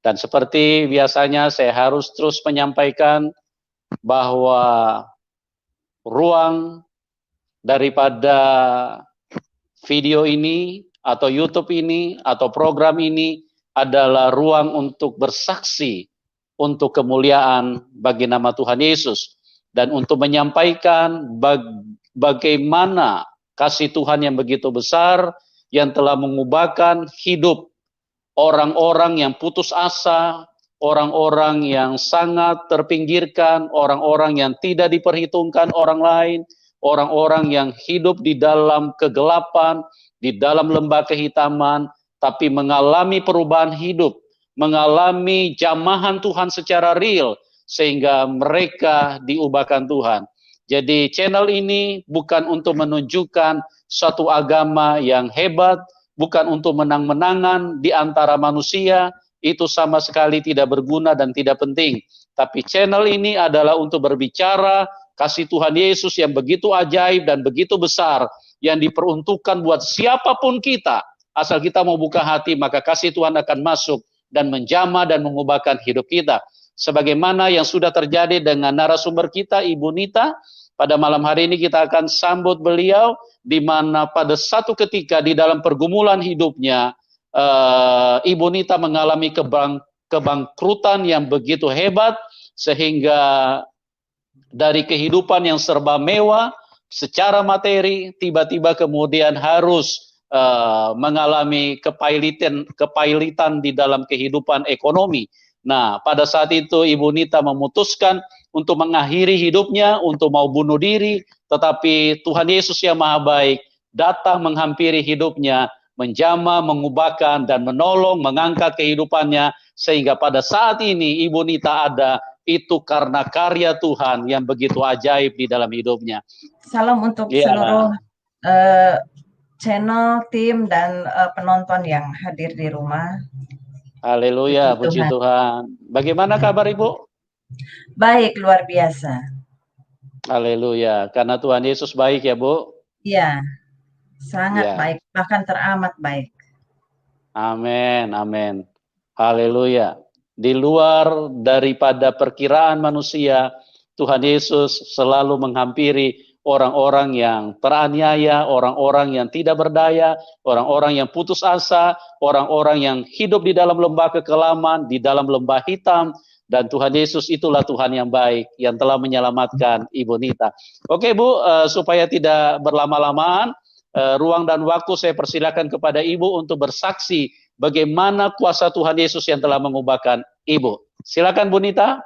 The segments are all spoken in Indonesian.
Dan seperti biasanya saya harus terus menyampaikan bahwa ruang daripada video ini atau YouTube ini atau program ini adalah ruang untuk bersaksi untuk kemuliaan bagi nama Tuhan Yesus dan untuk menyampaikan bagaimana kasih Tuhan yang begitu besar yang telah mengubahkan hidup orang-orang yang putus asa, orang-orang yang sangat terpinggirkan, orang-orang yang tidak diperhitungkan orang lain, orang-orang yang hidup di dalam kegelapan, di dalam lembah kehitaman, tapi mengalami perubahan hidup, mengalami jamahan Tuhan secara real, sehingga mereka diubahkan Tuhan. Jadi channel ini bukan untuk menunjukkan suatu agama yang hebat, bukan untuk menang-menangan di antara manusia, itu sama sekali tidak berguna dan tidak penting. Tapi channel ini adalah untuk berbicara kasih Tuhan Yesus yang begitu ajaib dan begitu besar, yang diperuntukkan buat siapapun kita. Asal kita mau buka hati, maka kasih Tuhan akan masuk dan menjamah dan mengubahkan hidup kita. Sebagaimana yang sudah terjadi dengan narasumber kita, Ibu Nita, pada malam hari ini kita akan sambut beliau, di mana pada satu ketika di dalam pergumulan hidupnya, Ibu Nita mengalami kebangkrutan yang begitu hebat, sehingga dari kehidupan yang serba mewah secara materi, tiba-tiba kemudian harus mengalami kepailitan di dalam kehidupan ekonomi. Nah, pada saat itu Ibu Nita memutuskan untuk mengakhiri hidupnya, untuk mau bunuh diri, tetapi Tuhan Yesus yang Maha Baik datang menghampiri hidupnya, menjamah, mengubahkan, dan menolong, mengangkat kehidupannya, sehingga pada saat ini Ibu Nita ada, itu karena karya Tuhan yang begitu ajaib di dalam hidupnya. Salam untuk seluruh channel, tim, dan penonton yang hadir di rumah. Haleluya, puji Tuhan. Bagaimana kabar Ibu? Baik, luar biasa. Haleluya, karena Tuhan Yesus baik ya Bu? Iya, sangat baik, bahkan teramat baik. Amin, amin. Haleluya. Di luar daripada perkiraan manusia, Tuhan Yesus selalu menghampiri orang-orang yang teraniaya, orang-orang yang tidak berdaya, orang-orang yang putus asa, orang-orang yang hidup di dalam lembah kekelaman, di dalam lembah hitam. Dan Tuhan Yesus itulah Tuhan yang baik, yang telah menyelamatkan Ibu Nita. Oke Bu, supaya tidak berlama-lamaan, ruang dan waktu saya persilakan kepada Ibu untuk bersaksi bagaimana kuasa Tuhan Yesus yang telah mengubahkan Ibu. Silakan Bu Nita.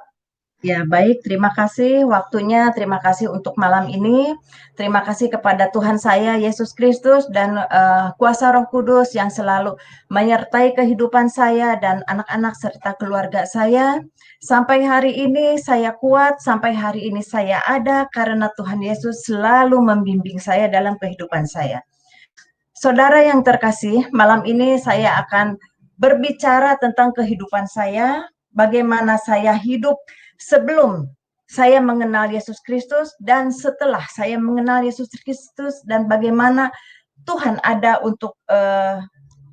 Ya, baik, terima kasih waktunya, terima kasih untuk malam ini, terima kasih kepada Tuhan saya, Yesus Kristus, dan kuasa Roh Kudus yang selalu menyertai kehidupan saya dan anak-anak serta keluarga saya. Sampai hari ini saya kuat, sampai hari ini saya ada, karena Tuhan Yesus selalu membimbing saya dalam kehidupan saya. Saudara yang terkasih, malam ini saya akan berbicara tentang kehidupan saya, bagaimana saya hidup sebelum saya mengenal Yesus Kristus dan setelah saya mengenal Yesus Kristus, dan bagaimana Tuhan ada untuk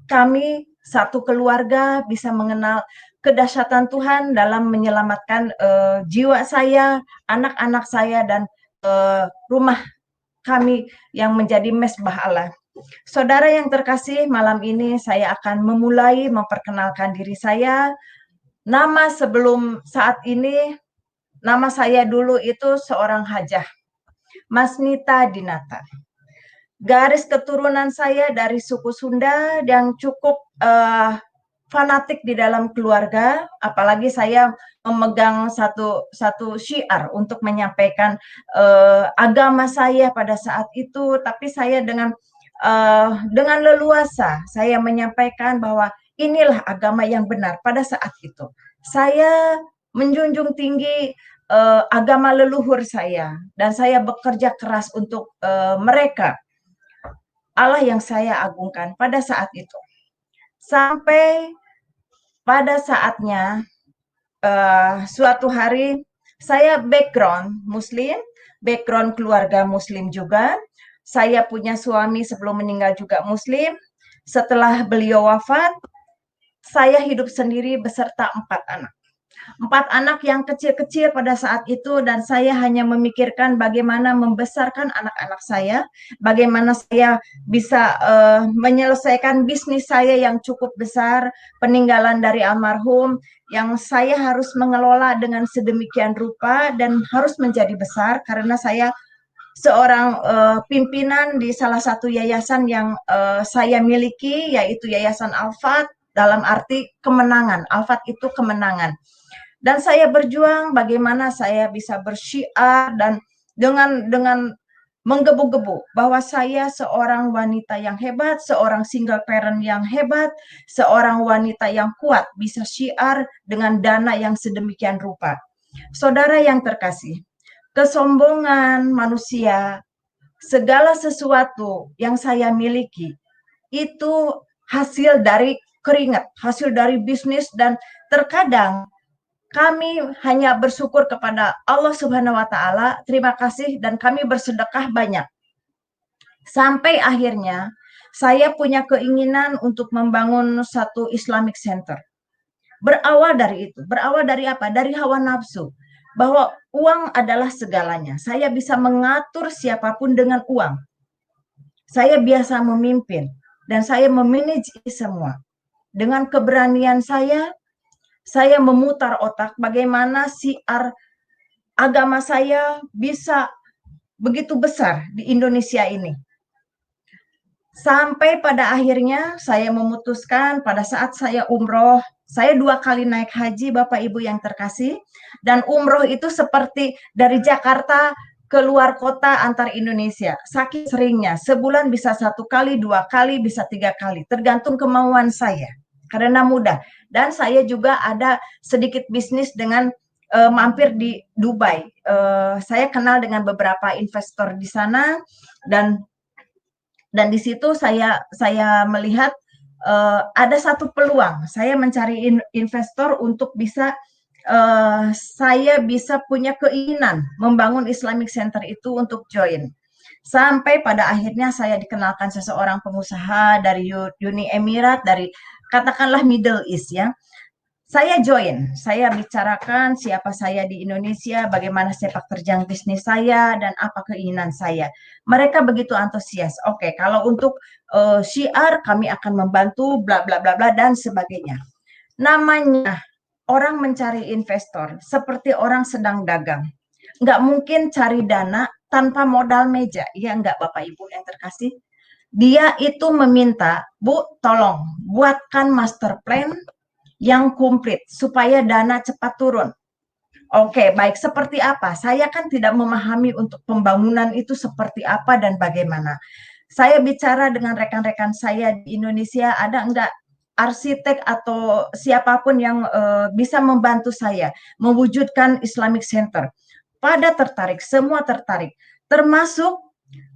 kami satu keluarga bisa mengenal kedahsyatan Tuhan dalam menyelamatkan jiwa saya, anak-anak saya, dan rumah kami yang menjadi mesbah Allah. Saudara yang terkasih, malam ini saya akan memulai memperkenalkan diri saya. Nama sebelum saat ini, nama saya dulu itu seorang hajah, Mas Nita Dinata. Garis keturunan saya dari suku Sunda yang cukup fanatik di dalam keluarga, apalagi saya memegang satu syiar untuk menyampaikan agama saya pada saat itu, tapi saya dengan leluasa saya menyampaikan bahwa inilah agama yang benar pada saat itu. Saya menjunjung tinggi agama leluhur saya, dan saya bekerja keras untuk mereka, Allah yang saya agungkan pada saat itu. Sampai pada saatnya suatu hari saya background Muslim, background keluarga Muslim juga. Saya punya suami sebelum meninggal juga Muslim. Setelah beliau wafat, saya hidup sendiri beserta 4 anak. 4 anak yang kecil-kecil pada saat itu, dan saya hanya memikirkan bagaimana membesarkan anak-anak saya, bagaimana saya bisa menyelesaikan bisnis saya yang cukup besar, peninggalan dari almarhum, yang saya harus mengelola dengan sedemikian rupa dan harus menjadi besar karena saya seorang pimpinan di salah satu yayasan yang saya miliki, yaitu Yayasan Al-Fat, dalam arti kemenangan. Al-Fat itu kemenangan. Dan saya berjuang bagaimana saya bisa bersyiar dan dengan menggebu-gebu bahwa saya seorang wanita yang hebat, seorang single parent yang hebat, seorang wanita yang kuat, bisa syiar dengan dana yang sedemikian rupa. Saudara yang terkasih, kesombongan manusia, segala sesuatu yang saya miliki, itu hasil dari keringat, hasil dari bisnis, dan terkadang kami hanya bersyukur kepada Allah Subhanahu wa Ta'ala, terima kasih, dan kami bersedekah banyak. Sampai akhirnya saya punya keinginan untuk membangun satu Islamic Center. Berawal dari itu, berawal dari apa? Dari hawa nafsu, bahwa uang adalah segalanya. Saya bisa mengatur siapapun dengan uang. Saya biasa memimpin, dan saya memanage semua. Dengan keberanian saya memutar otak bagaimana syiar agama saya bisa begitu besar di Indonesia ini. Sampai pada akhirnya saya memutuskan pada saat saya umroh, saya 2 kali naik haji Bapak Ibu yang terkasih, dan umroh itu seperti dari Jakarta keluar kota antar Indonesia. Saking seringnya, sebulan bisa 1 kali, 2 kali, bisa 3 kali, tergantung kemauan saya. Karena mudah. Dan saya juga ada sedikit bisnis dengan mampir di Dubai. Saya kenal dengan beberapa investor di sana, dan di situ saya melihat ada satu peluang. Saya mencari investor untuk bisa saya bisa punya keinginan membangun Islamic Center itu untuk join. Sampai pada akhirnya saya dikenalkan seseorang pengusaha dari Uni Emirat, dari katakanlah Middle East ya. Saya join, saya bicarakan siapa saya di Indonesia, bagaimana sepak terjang bisnis saya, dan apa keinginan saya. Mereka begitu antusias. Oke, kalau untuk syiar kami akan membantu, bla bla bla bla dan sebagainya. Namanya orang mencari investor seperti orang sedang dagang. Nggak mungkin cari dana tanpa modal meja, ya nggak Bapak Ibu yang terkasih? Dia itu meminta, Bu, tolong buatkan master plan yang komplit supaya dana cepat turun. Oke, baik, seperti apa? Saya kan tidak memahami untuk pembangunan itu seperti apa dan bagaimana. Saya bicara dengan rekan-rekan saya di Indonesia, ada enggak arsitek atau siapapun yang bisa membantu saya mewujudkan Islamic Center. Pada tertarik, semua tertarik, termasuk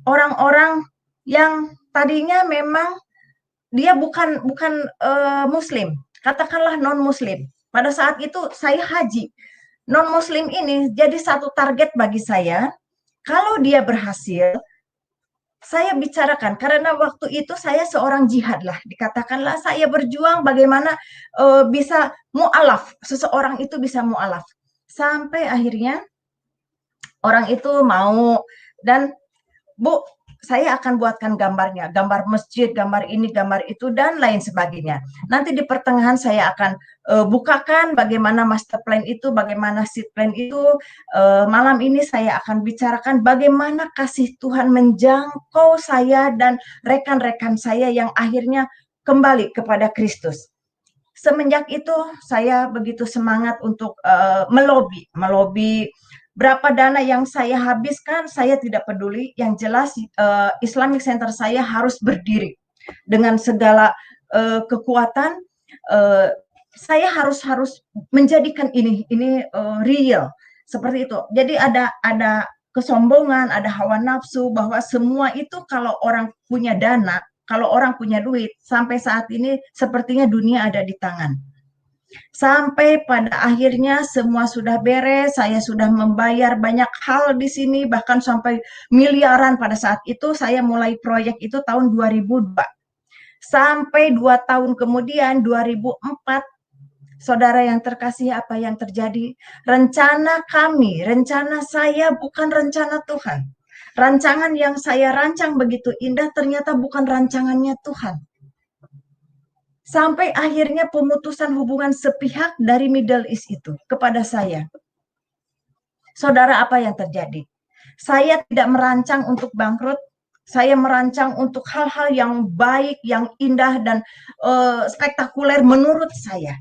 orang-orang yang tadinya memang dia bukan Muslim, katakanlah non-Muslim. Pada saat itu saya haji. Non-Muslim ini jadi satu target bagi saya. Kalau dia berhasil, saya bicarakan. Karena waktu itu saya seorang jihad lah. Dikatakanlah saya berjuang bagaimana bisa mu'alaf. Seseorang itu bisa mu'alaf. Sampai akhirnya orang itu mau, dan Bu, saya akan buatkan gambarnya, gambar masjid, gambar ini, gambar itu, dan lain sebagainya. Nanti di pertengahan saya akan bukakan bagaimana master plan itu, bagaimana seed plan itu. Malam ini saya akan bicarakan bagaimana kasih Tuhan menjangkau saya dan rekan-rekan saya yang akhirnya kembali kepada Kristus. Semenjak itu saya begitu semangat untuk melobi. Berapa dana yang saya habiskan, saya tidak peduli. Yang jelas Islamic Center saya harus berdiri dengan segala kekuatan. Saya harus menjadikan ini real seperti itu. Jadi ada kesombongan, ada hawa nafsu bahwa semua itu kalau orang punya dana, kalau orang punya duit, sampai saat ini sepertinya dunia ada di tangan. Sampai pada akhirnya semua sudah beres, saya sudah membayar banyak hal di sini, bahkan sampai miliaran pada saat itu. Saya mulai proyek itu tahun 2002. Sampai 2 tahun kemudian, 2004, saudara yang terkasih, apa yang terjadi? Rencana kami, rencana saya bukan rencana Tuhan. Rancangan yang saya rancang begitu indah ternyata bukan rancangannya Tuhan. Sampai akhirnya pemutusan hubungan sepihak dari Middle East itu kepada saya. Saudara, apa yang terjadi? Saya tidak merancang untuk bangkrut. Saya merancang untuk hal-hal yang baik, yang indah, dan spektakuler menurut saya.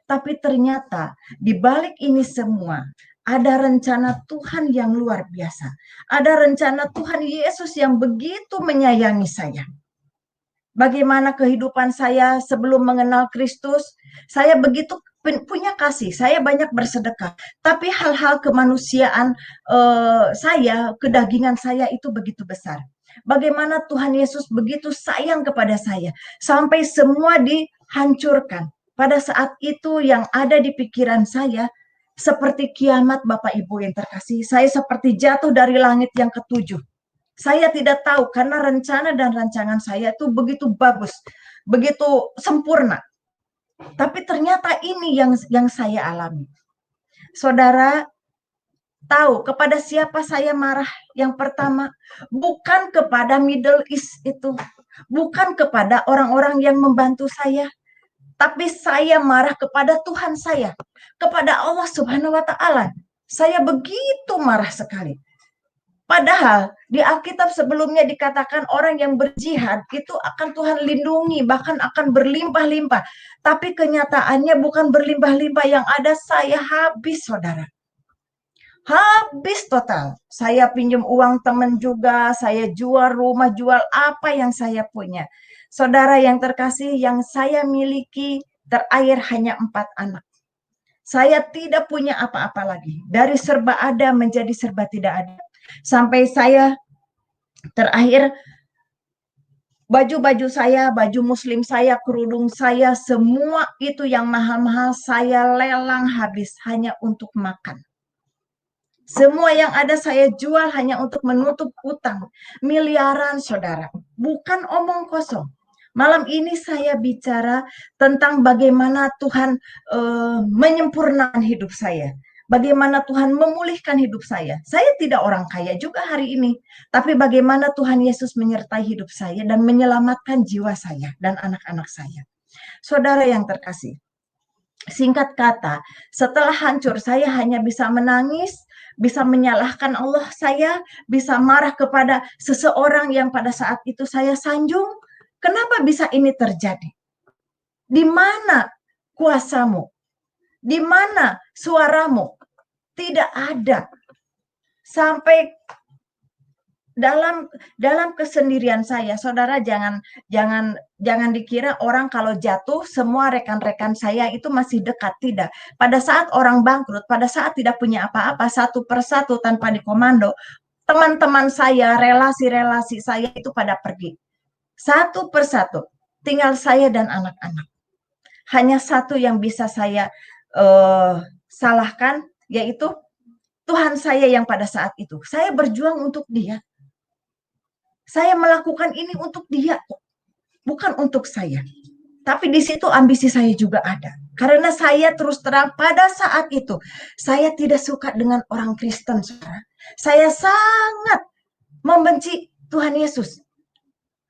Tapi ternyata di balik ini semua ada rencana Tuhan yang luar biasa. Ada rencana Tuhan Yesus yang begitu menyayangi saya. Bagaimana kehidupan saya sebelum mengenal Kristus, saya begitu punya kasih, saya banyak bersedekah. Tapi hal-hal kemanusiaan saya, kedagingan saya itu begitu besar. Bagaimana Tuhan Yesus begitu sayang kepada saya, sampai semua dihancurkan. Pada saat itu yang ada di pikiran saya, seperti kiamat Bapak Ibu yang terkasih, saya seperti jatuh dari langit yang ketujuh. Saya tidak tahu karena rencana dan rancangan saya itu begitu bagus, begitu sempurna. Tapi ternyata ini yang saya alami. Saudara tahu kepada siapa saya marah? Yang pertama, bukan kepada Middle East itu, bukan kepada orang-orang yang membantu saya, tapi saya marah kepada Tuhan saya, kepada Allah Subhanahu wa Ta'ala. Saya begitu marah sekali. Padahal di Alkitab sebelumnya dikatakan orang yang berjihad itu akan Tuhan lindungi, bahkan akan berlimpah-limpah. Tapi kenyataannya bukan berlimpah-limpah, yang ada saya habis, saudara. Habis total. Saya pinjam uang teman juga, saya jual rumah, jual apa yang saya punya. Saudara yang terkasih, yang saya miliki terakhir hanya 4 anak. Saya tidak punya apa-apa lagi. Dari serba ada menjadi serba tidak ada. Sampai saya terakhir baju-baju saya, baju muslim saya, kerudung saya, semua itu yang mahal-mahal saya lelang habis hanya untuk makan. Semua yang ada saya jual hanya untuk menutup utang. Miliaran, saudara. Bukan omong kosong. Malam ini saya bicara tentang bagaimana Tuhan menyempurnakan hidup saya. Bagaimana Tuhan memulihkan hidup saya. Saya tidak orang kaya juga hari ini. Tapi bagaimana Tuhan Yesus menyertai hidup saya dan menyelamatkan jiwa saya dan anak-anak saya. Saudara yang terkasih, singkat kata, setelah hancur saya hanya bisa menangis, bisa menyalahkan Allah saya, bisa marah kepada seseorang yang pada saat itu saya sanjung. Kenapa bisa ini terjadi? Di mana kuasamu? Di mana suaramu? Tidak ada. Sampai dalam kesendirian saya, saudara, jangan dikira orang kalau jatuh semua rekan-rekan saya itu masih dekat. Tidak. Pada saat orang bangkrut, pada saat tidak punya apa-apa, satu persatu tanpa dikomando, teman-teman saya, relasi-relasi saya itu pada pergi. Satu persatu, tinggal saya dan anak-anak. Hanya satu yang bisa saya salahkan, yaitu Tuhan saya yang pada saat itu. Saya berjuang untuk Dia. Saya melakukan ini untuk Dia, bukan untuk saya. Tapi di situ ambisi saya juga ada. Karena saya terus terang pada saat itu, saya tidak suka dengan orang Kristen, saudara. Saya sangat membenci Tuhan Yesus.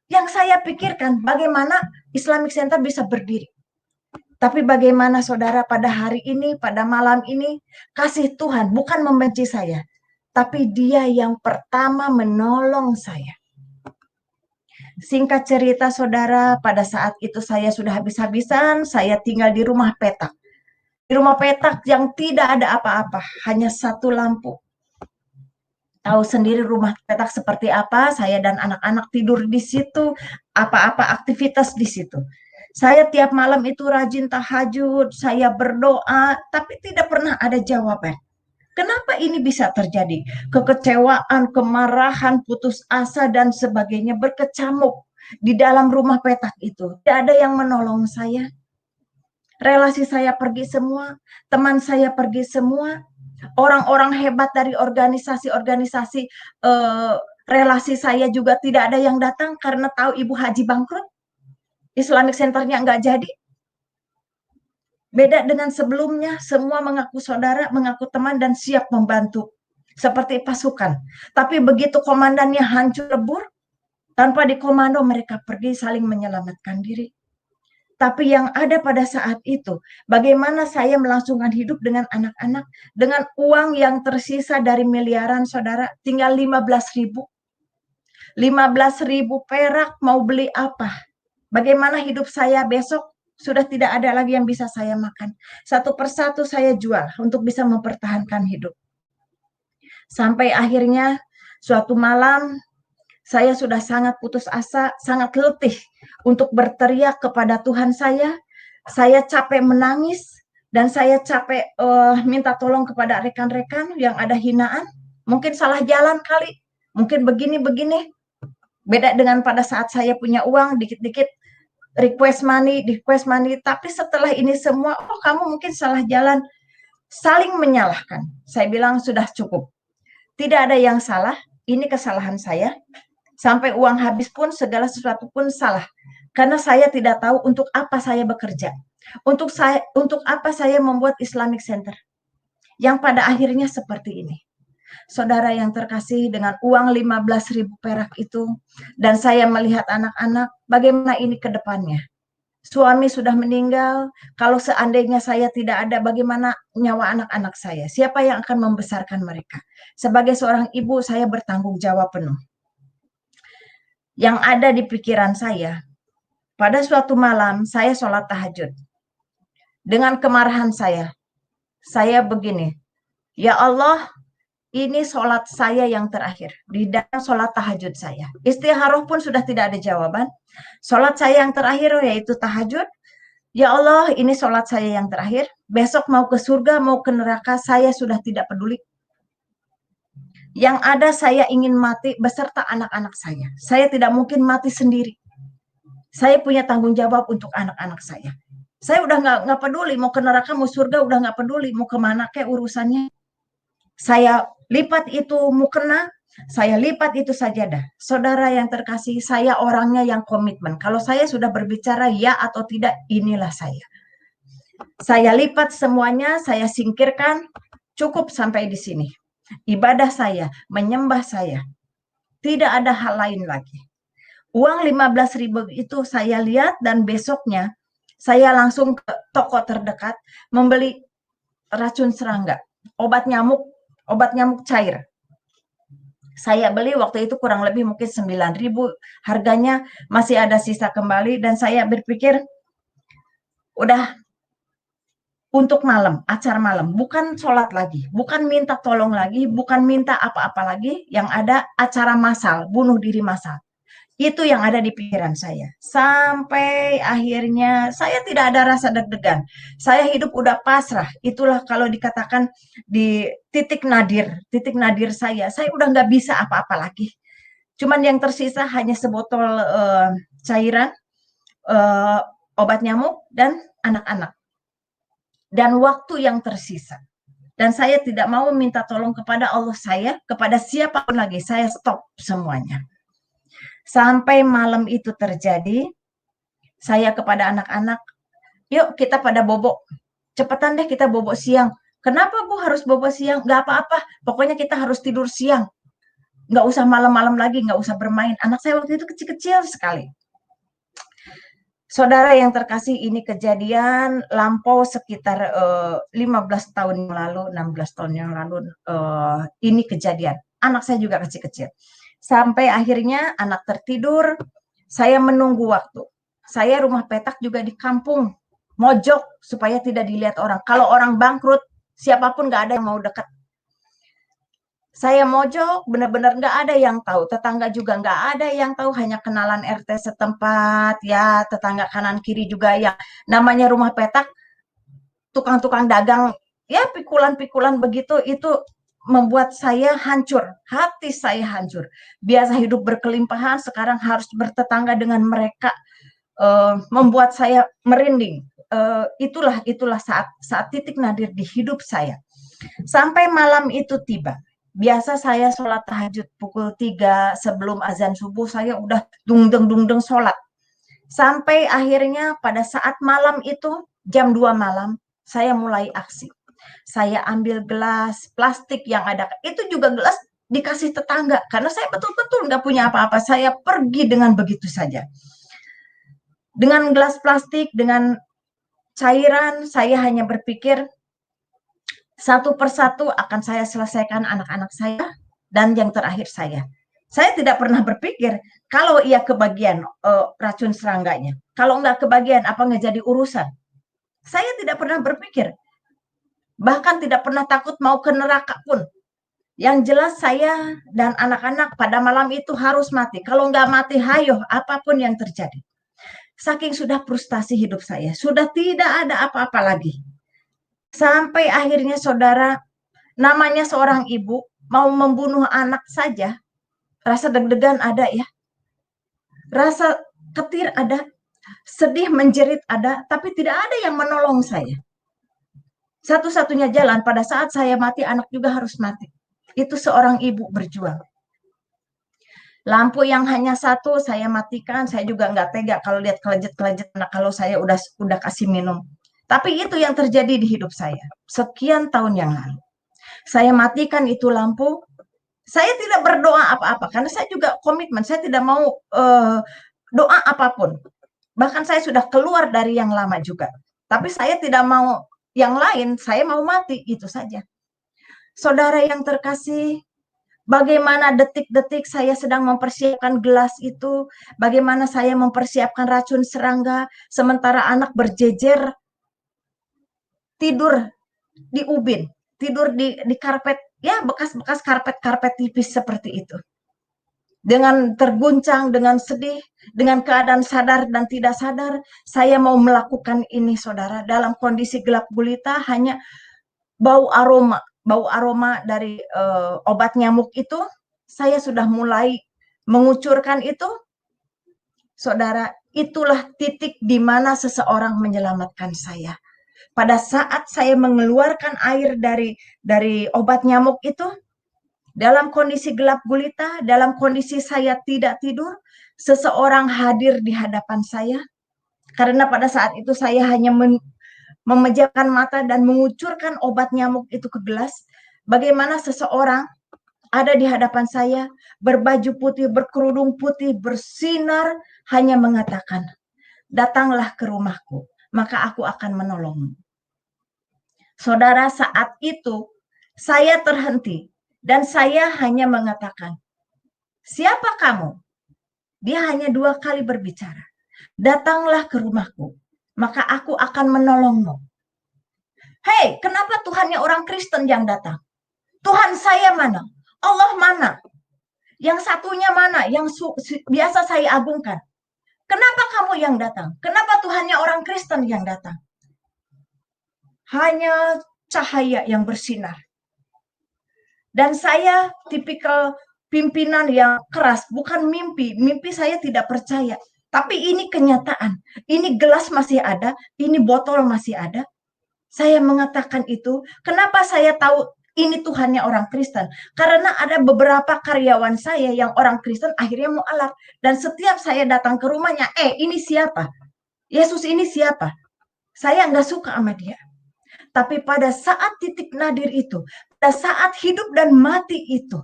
Yang saya pikirkan, bagaimana Islamic Center bisa berdiri. Tapi bagaimana, saudara, pada hari ini, pada malam ini, kasih Tuhan bukan membenci saya, tapi Dia yang pertama menolong saya. Singkat cerita, saudara, pada saat itu saya sudah habis-habisan, saya tinggal di rumah petak. Di rumah petak yang tidak ada apa-apa, hanya satu lampu. Tahu sendiri rumah petak seperti apa, saya dan anak-anak tidur di situ, apa-apa aktivitas di situ. Saya tiap malam itu rajin tahajud, saya berdoa, tapi tidak pernah ada jawaban. Kenapa ini bisa terjadi? Kekecewaan, kemarahan, putus asa, dan sebagainya berkecamuk di dalam rumah petak itu. Tidak ada yang menolong saya. Relasi saya pergi semua, teman saya pergi semua, orang-orang hebat dari organisasi-organisasi relasi saya juga tidak ada yang datang karena tahu Ibu Haji bangkrut. Islamic Centernya nggak jadi. Beda dengan sebelumnya, semua mengaku saudara, mengaku teman, dan siap membantu. Seperti pasukan. Tapi begitu komandannya hancur lebur, tanpa dikomando mereka pergi saling menyelamatkan diri. Tapi yang ada pada saat itu, bagaimana saya melangsungkan hidup dengan anak-anak, dengan uang yang tersisa dari miliaran saudara, tinggal 15.000. 15.000 perak mau beli apa? Bagaimana hidup saya besok? Sudah tidak ada lagi yang bisa saya makan. Satu persatu saya jual untuk bisa mempertahankan hidup. Sampai akhirnya suatu malam saya sudah sangat putus asa, sangat letih untuk berteriak kepada Tuhan saya. Saya capek menangis dan saya capek minta tolong kepada rekan-rekan yang ada hinaan. Mungkin salah jalan kali, mungkin begini-begini. Beda dengan pada saat saya punya uang, dikit-dikit request money. Tapi setelah ini semua, oh kamu mungkin salah jalan. Saling menyalahkan. Saya bilang sudah cukup. Tidak ada yang salah, ini kesalahan saya. Sampai uang habis pun segala sesuatu pun salah. Karena saya tidak tahu untuk apa saya bekerja. Untuk apa saya membuat Islamic Center. Yang pada akhirnya seperti ini. Saudara yang terkasih, dengan uang 15.000 perak itu, dan saya melihat anak-anak, bagaimana ini ke depannya. Suami sudah meninggal, kalau seandainya saya tidak ada, bagaimana nyawa anak-anak saya? Siapa yang akan membesarkan mereka? Sebagai seorang ibu, saya bertanggung jawab penuh. Yang ada di pikiran saya, pada suatu malam, saya sholat tahajud. Dengan kemarahan saya begini, ya Allah, ini sholat saya yang terakhir. Di dalam sholat tahajud saya. Istikharah pun sudah tidak ada jawaban. Sholat saya yang terakhir yaitu tahajud. Ya Allah, ini sholat saya yang terakhir. Besok mau ke surga, mau ke neraka, saya sudah tidak peduli. Yang ada saya ingin mati beserta anak-anak saya. Saya tidak mungkin mati sendiri. Saya punya tanggung jawab untuk anak-anak saya. Saya udah nggak peduli, mau ke neraka, mau surga, udah nggak peduli. Mau kemana kayak urusannya. Saya lipat itu mukena, saya lipat itu sajadah. Saudara yang terkasih, saya orangnya yang komitmen. Kalau saya sudah berbicara ya atau tidak, inilah saya. Saya lipat semuanya, saya singkirkan, cukup sampai di sini. Ibadah saya, menyembah saya. Tidak ada hal lain lagi. Uang 15.000 itu saya lihat dan besoknya saya langsung ke toko terdekat membeli racun serangga, obat nyamuk cair. Saya beli waktu itu kurang lebih mungkin 9.000, harganya masih ada sisa kembali, dan saya berpikir udah untuk malam, acara malam, bukan sholat lagi, bukan minta tolong lagi, bukan minta apa-apa lagi, yang ada acara massal, bunuh diri massal. Itu yang ada di pikiran saya. Sampai akhirnya saya tidak ada rasa deg-degan. Saya hidup udah pasrah. Itulah kalau dikatakan di titik nadir saya. Saya udah nggak bisa apa-apa lagi. Cuman yang tersisa hanya sebotol cairan, obat nyamuk, dan anak-anak. Dan waktu yang tersisa. Dan saya tidak mau minta tolong kepada Allah saya, kepada siapapun lagi. Saya stop semuanya. Sampai malam itu terjadi, saya kepada anak-anak, yuk kita pada bobok. Cepetan deh kita bobok siang. Kenapa Bu harus bobok siang? Gak apa-apa, pokoknya kita harus tidur siang. Gak usah malam-malam lagi, gak usah bermain. Anak saya waktu itu kecil-kecil sekali. Saudara yang terkasih, ini kejadian lampau sekitar 15 tahun yang lalu, 16 tahun yang lalu, ini kejadian. Anak saya juga kecil-kecil. Sampai akhirnya anak tertidur, saya menunggu waktu. Saya rumah petak juga di kampung, mojok supaya tidak dilihat orang. Kalau orang bangkrut, siapapun gak ada yang mau dekat. Saya mojok, benar-benar gak ada yang tahu. Tetangga juga gak ada yang tahu, hanya kenalan RT setempat, ya tetangga kanan kiri juga yang namanya rumah petak, tukang-tukang dagang, ya pikulan-pikulan begitu, itu membuat saya hancur, hati saya hancur. Biasa hidup berkelimpahan, sekarang harus bertetangga dengan mereka, membuat saya merinding. Itulah saat titik nadir di hidup saya. Sampai malam itu tiba. Biasa saya sholat tahajud pukul 3 sebelum azan subuh, saya udah dungdeng sholat. Sampai akhirnya pada saat malam itu, jam 2 malam, saya mulai aksi. Saya ambil gelas plastik yang ada, itu juga gelas dikasih tetangga, karena saya betul-betul nggak punya apa-apa. Saya pergi dengan begitu saja. Dengan gelas plastik, dengan cairan, saya hanya berpikir, satu persatu akan saya selesaikan anak-anak saya, dan yang terakhir saya. Saya tidak pernah berpikir kalau ia kebagian racun serangganya. Kalau nggak kebagian, apa nggak jadi urusan. Saya tidak pernah berpikir. Bahkan tidak pernah takut mau ke neraka pun. Yang jelas saya dan anak-anak pada malam itu harus mati. Kalau nggak mati, hayo, apapun yang terjadi. Saking sudah frustasi hidup saya. Sudah tidak ada apa-apa lagi. Sampai akhirnya saudara, namanya seorang ibu, mau membunuh anak saja, rasa deg-degan ada ya. Rasa ketir ada, sedih menjerit ada, tapi tidak ada yang menolong saya. Satu-satunya jalan pada saat saya mati, anak juga harus mati. Itu seorang ibu berjuang. Lampu yang hanya satu saya matikan, saya juga nggak tega kalau lihat kelejet-kelejet anak kalau saya udah kasih minum. Tapi itu yang terjadi di hidup saya sekian tahun yang lalu. Saya matikan itu lampu. Saya tidak berdoa apa-apa karena saya juga komitmen, saya tidak mau doa apapun. Bahkan saya sudah keluar dari yang lama juga. Tapi saya tidak mau yang lain, saya mau mati, itu saja. Saudara yang terkasih, bagaimana detik-detik saya sedang mempersiapkan gelas itu, bagaimana saya mempersiapkan racun serangga, sementara anak berjejer tidur di ubin, tidur di karpet, ya bekas-bekas karpet-karpet tipis seperti itu. Dengan terguncang, dengan sedih, dengan keadaan sadar dan tidak sadar, saya mau melakukan ini, saudara, dalam kondisi gelap gulita, hanya bau aroma dari obat nyamuk itu, saya sudah mulai mengucurkan itu. Saudara, itulah titik di mana seseorang menyelamatkan saya. Pada saat saya mengeluarkan air dari obat nyamuk itu, dalam kondisi gelap gulita, dalam kondisi saya tidak tidur, seseorang hadir di hadapan saya. Karena pada saat itu saya hanya memejamkan mata dan mengucurkan obat nyamuk itu ke gelas. Bagaimana seseorang ada di hadapan saya, berbaju putih, berkerudung putih, bersinar, hanya mengatakan, datanglah ke rumahku, maka aku akan menolongmu. Saudara, saat itu saya terhenti dan saya hanya mengatakan, siapa kamu? Dia hanya 2 kali berbicara. Datanglah ke rumahku, maka aku akan menolongmu. Hei, kenapa Tuhannya orang Kristen yang datang? Tuhan saya mana? Allah mana? Yang satunya mana? Yang biasa saya agungkan. Kenapa kamu yang datang? Kenapa Tuhannya orang Kristen yang datang? Hanya cahaya yang bersinar. Dan saya tipikal pimpinan yang keras, bukan mimpi. Mimpi saya tidak percaya. Tapi ini kenyataan. Ini gelas masih ada, ini botol masih ada. Saya mengatakan itu, kenapa saya tahu ini Tuhannya orang Kristen? Karena ada beberapa karyawan saya yang orang Kristen akhirnya mualaf. Dan setiap saya datang ke rumahnya, ini siapa? Yesus ini siapa? Saya nggak suka sama dia. Tapi pada saat titik nadir itu, pada saat hidup dan mati itu,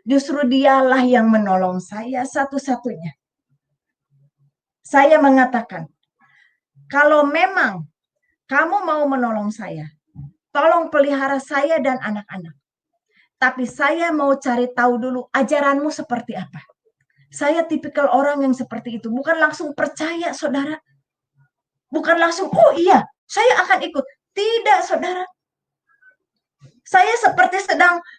justru dialah yang menolong saya satu-satunya. Saya mengatakan, kalau memang kamu mau menolong saya, tolong pelihara saya dan anak-anak. Tapi saya mau cari tahu dulu ajaranmu seperti apa. Saya tipikal orang yang seperti itu. Bukan langsung percaya, saudara. Bukan langsung, oh iya, saya akan ikut. Tidak, saudara. Saya seperti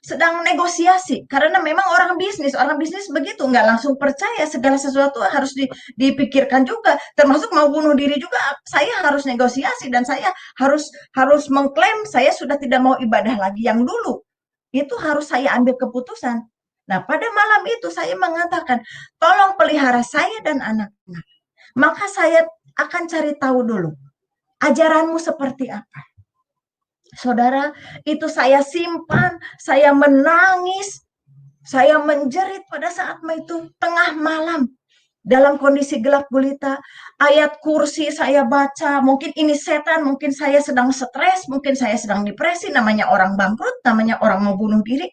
sedang negosiasi. Karena memang orang bisnis begitu. Nggak langsung percaya, segala sesuatu harus dipikirkan juga. Termasuk mau bunuh diri juga, saya harus negosiasi. Dan saya harus mengklaim saya sudah tidak mau ibadah lagi yang dulu. Itu harus saya ambil keputusan. Nah, pada malam itu saya mengatakan, tolong pelihara saya dan anak-anak. Maka saya akan cari tahu dulu, ajaranmu seperti apa. Saudara, itu saya simpan, saya menangis, saya menjerit pada saat itu tengah malam. dalam kondisi gelap gulita, ayat kursi saya baca, mungkin ini setan, mungkin saya sedang stres, mungkin saya sedang depresi, namanya orang bangkrut, namanya orang mau bunuh diri.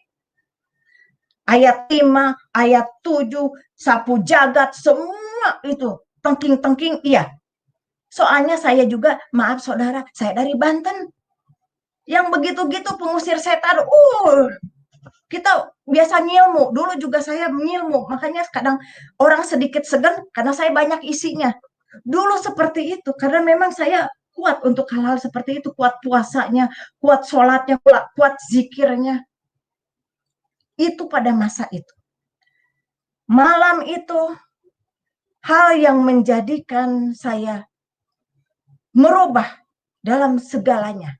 Ayat 5, ayat 7, sapu jagat, semua itu, tengking-tengking, iya. Soalnya saya juga, maaf saudara, saya dari Banten. Yang begitu-gitu pengusir setan, kita biasa ngilmu, dulu juga saya ngilmu, makanya kadang orang sedikit segan karena saya banyak isinya. Dulu seperti itu, karena memang saya kuat untuk hal-hal seperti itu, kuat puasanya, kuat sholatnya, kuat zikirnya. Itu pada masa itu. Malam itu, hal yang menjadikan saya merubah dalam segalanya.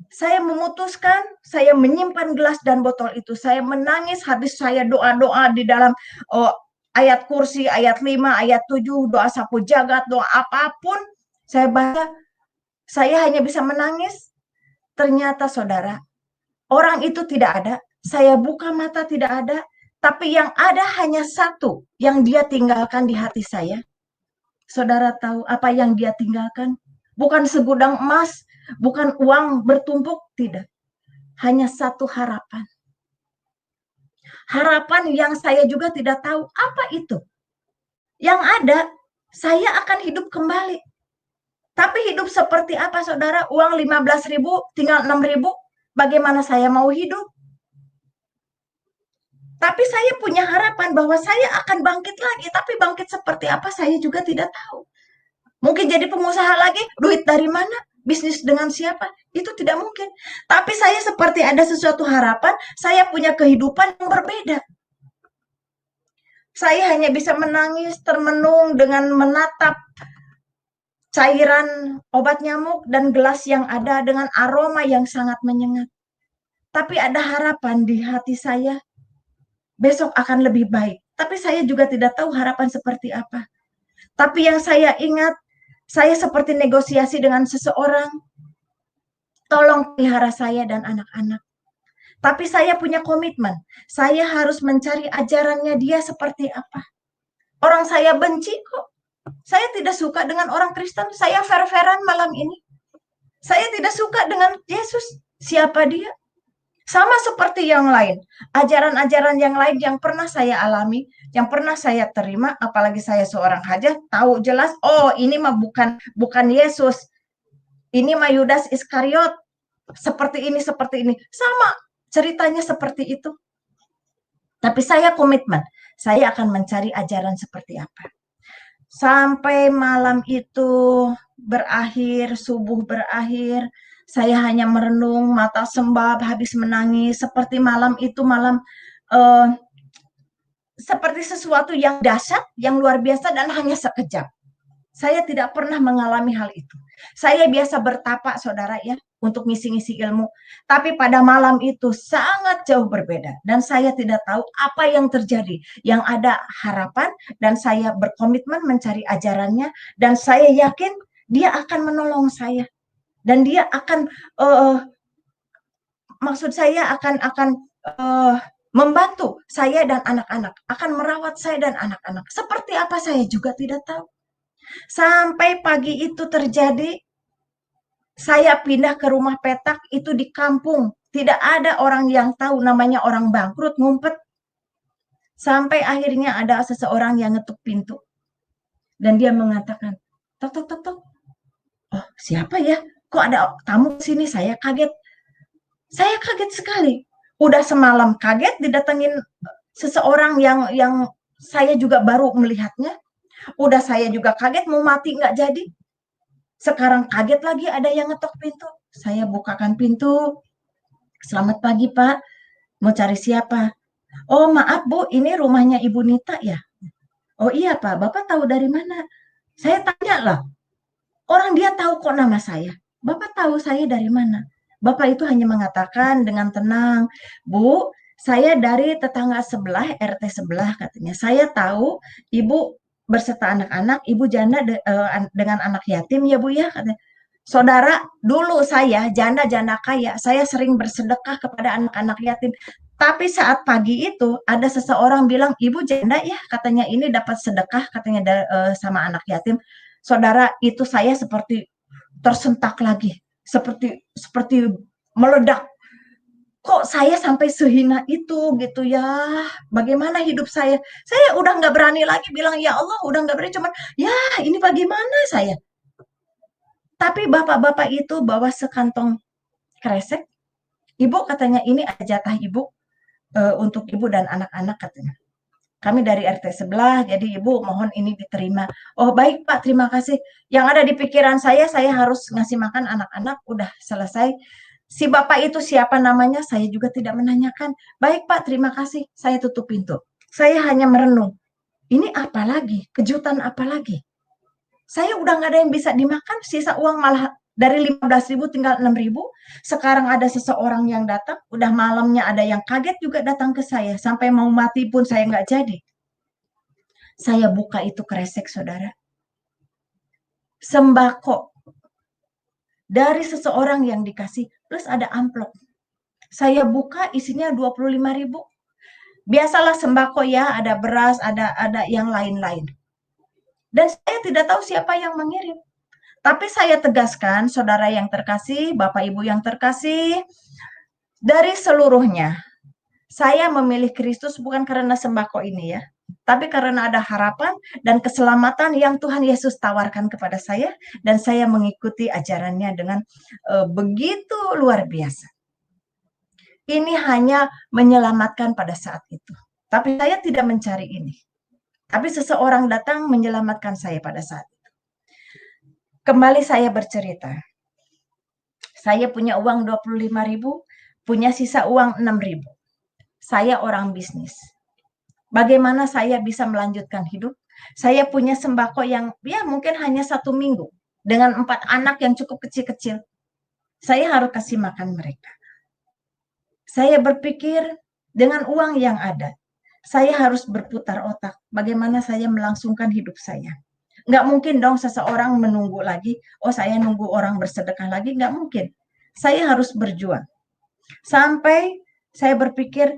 Saya memutuskan, saya menyimpan gelas dan botol itu. Saya menangis, habis saya doa-doa di dalam ayat kursi, ayat 5, ayat 7, doa sapu jagat, doa apapun. Saya baca, saya hanya bisa menangis. Ternyata saudara, orang itu tidak ada. Saya buka mata tidak ada. Tapi yang ada hanya satu yang dia tinggalkan di hati saya. Saudara tahu apa yang dia tinggalkan? Bukan segudang emas, bukan uang bertumpuk, tidak. Hanya satu harapan. Harapan yang saya juga tidak tahu apa itu. Yang ada, saya akan hidup kembali. Tapi hidup seperti apa saudara? Uang 15.000, tinggal 6.000. Bagaimana saya mau hidup? Tapi saya punya harapan bahwa saya akan bangkit lagi. Tapi bangkit seperti apa saya juga tidak tahu. Mungkin jadi pengusaha lagi, duit dari mana? Bisnis dengan siapa? Itu tidak mungkin. Tapi saya seperti ada sesuatu harapan, saya punya kehidupan yang berbeda. Saya hanya bisa menangis, termenung dengan menatap cairan obat nyamuk dan gelas yang ada dengan aroma yang sangat menyengat. Tapi ada harapan di hati saya, besok akan lebih baik. Tapi saya juga tidak tahu harapan seperti apa. Tapi yang saya ingat, saya seperti negosiasi dengan seseorang, tolong pelihara saya dan anak-anak. Tapi saya punya komitmen, saya harus mencari ajarannya dia seperti apa. Orang saya benci kok. Saya tidak suka dengan orang Kristen, saya fair-fairan malam ini. Saya tidak suka dengan Yesus, siapa dia? Sama seperti yang lain, ajaran-ajaran yang lain yang pernah saya alami, yang pernah saya terima, apalagi saya seorang hajat, tahu jelas, oh ini mah bukan Yesus, ini mah Yudas Iskariot, seperti ini, sama ceritanya seperti itu. Tapi saya komitmen, saya akan mencari ajaran seperti apa. Sampai malam itu berakhir, subuh berakhir, saya hanya merenung, mata sembab, habis menangis, seperti malam itu seperti sesuatu yang dahsyat, yang luar biasa dan hanya sekejap. Saya tidak pernah mengalami hal itu. Saya biasa bertapa, saudara ya, untuk ngisi-ngisi ilmu. Tapi pada malam itu sangat jauh berbeda. Dan saya tidak tahu apa yang terjadi. Yang ada harapan dan saya berkomitmen mencari ajarannya. Dan saya yakin dia akan menolong saya. Dan dia akan, maksud saya akan membantu saya dan anak-anak. Akan merawat saya dan anak-anak. Seperti apa saya juga tidak tahu. Sampai pagi itu terjadi, saya pindah ke rumah petak itu di kampung. Tidak ada orang yang tahu, namanya orang bangkrut, ngumpet. Sampai akhirnya ada seseorang yang ngetuk pintu. Dan dia mengatakan, tok, tok, tok, tok. Oh, siapa ya? Kok ada tamu sini? Saya kaget. Saya kaget sekali. Udah semalam kaget didatengin seseorang yang saya juga baru melihatnya. Udah saya juga kaget mau mati nggak jadi. Sekarang kaget lagi ada yang ngetok pintu. Saya bukakan pintu. Selamat pagi Pak. Mau cari siapa? Oh maaf Bu, ini rumahnya Ibu Nita ya? Oh iya Pak, Bapak tahu dari mana? Saya tanya lah. Orang dia tahu kok nama saya. Bapak tahu saya dari mana? Bapak itu hanya mengatakan dengan tenang, Bu, saya dari tetangga sebelah, RT sebelah katanya. Saya tahu Ibu berserta anak-anak, ibu janda dengan anak yatim ya Bu ya, katanya. Saudara, dulu saya janda-janda kaya, saya sering bersedekah kepada anak-anak yatim. Tapi saat pagi itu ada seseorang bilang, "Ibu janda ya," katanya, "ini dapat sedekah," katanya sama anak yatim. Saudara, itu saya seperti tersentak lagi, seperti seperti meledak. Kok saya sampai sehina itu gitu ya? Bagaimana hidup saya? Saya udah nggak berani lagi bilang, "Ya Allah," udah nggak berani, cuman, "Ya ini bagaimana saya?" Tapi bapak-bapak itu bawa sekantong kresek. "Ibu," katanya, "ini ada jatah ibu untuk ibu dan anak-anak," katanya. "Kami dari RT sebelah, jadi ibu mohon ini diterima." "Oh baik Pak, terima kasih." Yang ada di pikiran saya harus ngasih makan anak-anak, udah selesai. Si bapak itu siapa namanya, saya juga tidak menanyakan. "Baik Pak, terima kasih." Saya tutup pintu. Saya hanya merenung. Ini apa lagi? Kejutan apa lagi? Saya udah nggak ada yang bisa dimakan, sisa uang malah dari 15.000 tinggal 6.000. Sekarang ada seseorang yang datang, udah malamnya ada yang kaget juga datang ke saya. Sampai mau mati pun saya nggak jadi. Saya buka itu kresek, saudara. Sembako dari seseorang yang dikasih, plus ada amplop. Saya buka isinya 25.000. Biasalah sembako ya, ada beras, ada yang lain-lain. Dan saya tidak tahu siapa yang mengirim. Tapi saya tegaskan, saudara yang terkasih, Bapak Ibu yang terkasih, dari seluruhnya, saya memilih Kristus bukan karena sembako ini ya, tapi karena ada harapan dan keselamatan yang Tuhan Yesus tawarkan kepada saya, dan saya mengikuti ajarannya dengan begitu luar biasa. Ini hanya menyelamatkan pada saat itu. Tapi saya tidak mencari ini. Tapi seseorang datang menyelamatkan saya pada saat itu. Kembali saya bercerita. Saya punya uang 25.000, punya sisa uang 6.000. Saya orang bisnis. Bagaimana saya bisa melanjutkan hidup? Saya punya sembako yang ya mungkin hanya 1 minggu. Dengan 4 anak yang cukup kecil-kecil. Saya harus kasih makan mereka. Saya berpikir dengan uang yang ada, saya harus berputar otak. Bagaimana saya melangsungkan hidup saya. Nggak mungkin dong seseorang menunggu lagi. Oh, saya nunggu orang bersedekah lagi. Nggak mungkin. Saya harus berjuang. Sampai saya berpikir,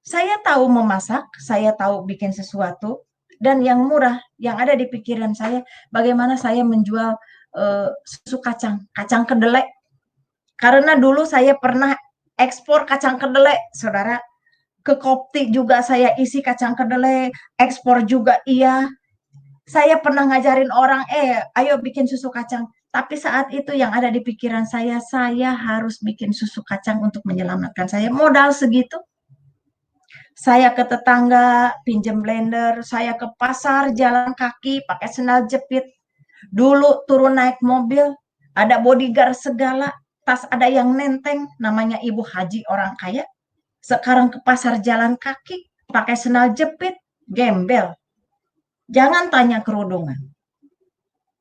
saya tahu memasak, saya tahu bikin sesuatu, dan yang murah, yang ada di pikiran saya, bagaimana saya menjual susu kacang kedelai. Karena dulu saya pernah ekspor kacang kedelai, saudara. Ke Kopti juga saya isi kacang kedelai, ekspor juga iya. Saya pernah ngajarin orang, ayo bikin susu kacang. Tapi saat itu yang ada di pikiran saya harus bikin susu kacang untuk menyelamatkan saya. Modal segitu. Saya ke tetangga, pinjam blender, saya ke pasar, jalan kaki, pakai sendal jepit. Dulu turun naik mobil, ada bodyguard segala, tas ada yang nenteng, namanya Ibu Haji orang kaya. Sekarang ke pasar jalan kaki, pakai sendal jepit, gembel. Jangan tanya kerudungan.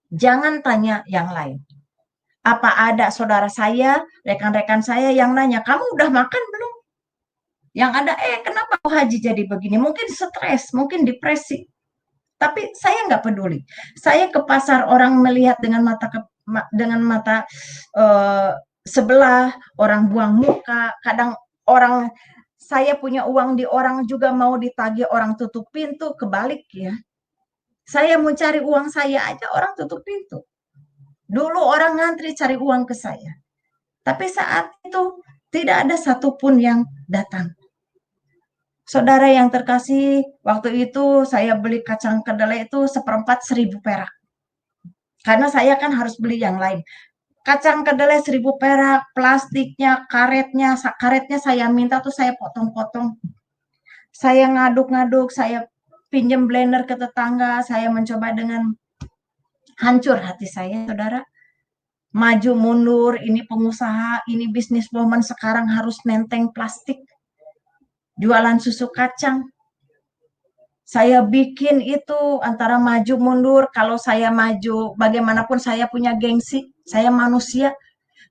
Jangan tanya yang lain. Apa ada saudara saya, rekan-rekan saya yang nanya, "Kamu udah makan belum?" Yang ada, kenapa Bu Haji jadi begini? Mungkin stres, mungkin depresi. Tapi saya nggak peduli. Saya ke pasar, orang melihat dengan mata sebelah, orang buang muka, kadang orang saya punya uang di orang juga mau ditagih orang tutup pintu, kebalik ya. Saya mau cari uang saya aja orang tutup pintu. Dulu orang ngantri cari uang ke saya. Tapi saat itu tidak ada satupun yang datang. Saudara yang terkasih, waktu itu saya beli kacang kedelai itu 1/4 1.000 perak. Karena saya kan harus beli yang lain. Kacang kedelai 1.000 perak, plastiknya, karetnya saya minta tuh saya potong-potong. Saya ngaduk-ngaduk, saya pinjam blender ke tetangga, saya mencoba dengan hancur hati saya, saudara. Maju mundur, ini pengusaha, ini businesswoman sekarang harus nenteng plastik. Jualan susu kacang. Saya bikin itu antara maju mundur, kalau saya maju bagaimanapun saya punya gengsi, saya manusia.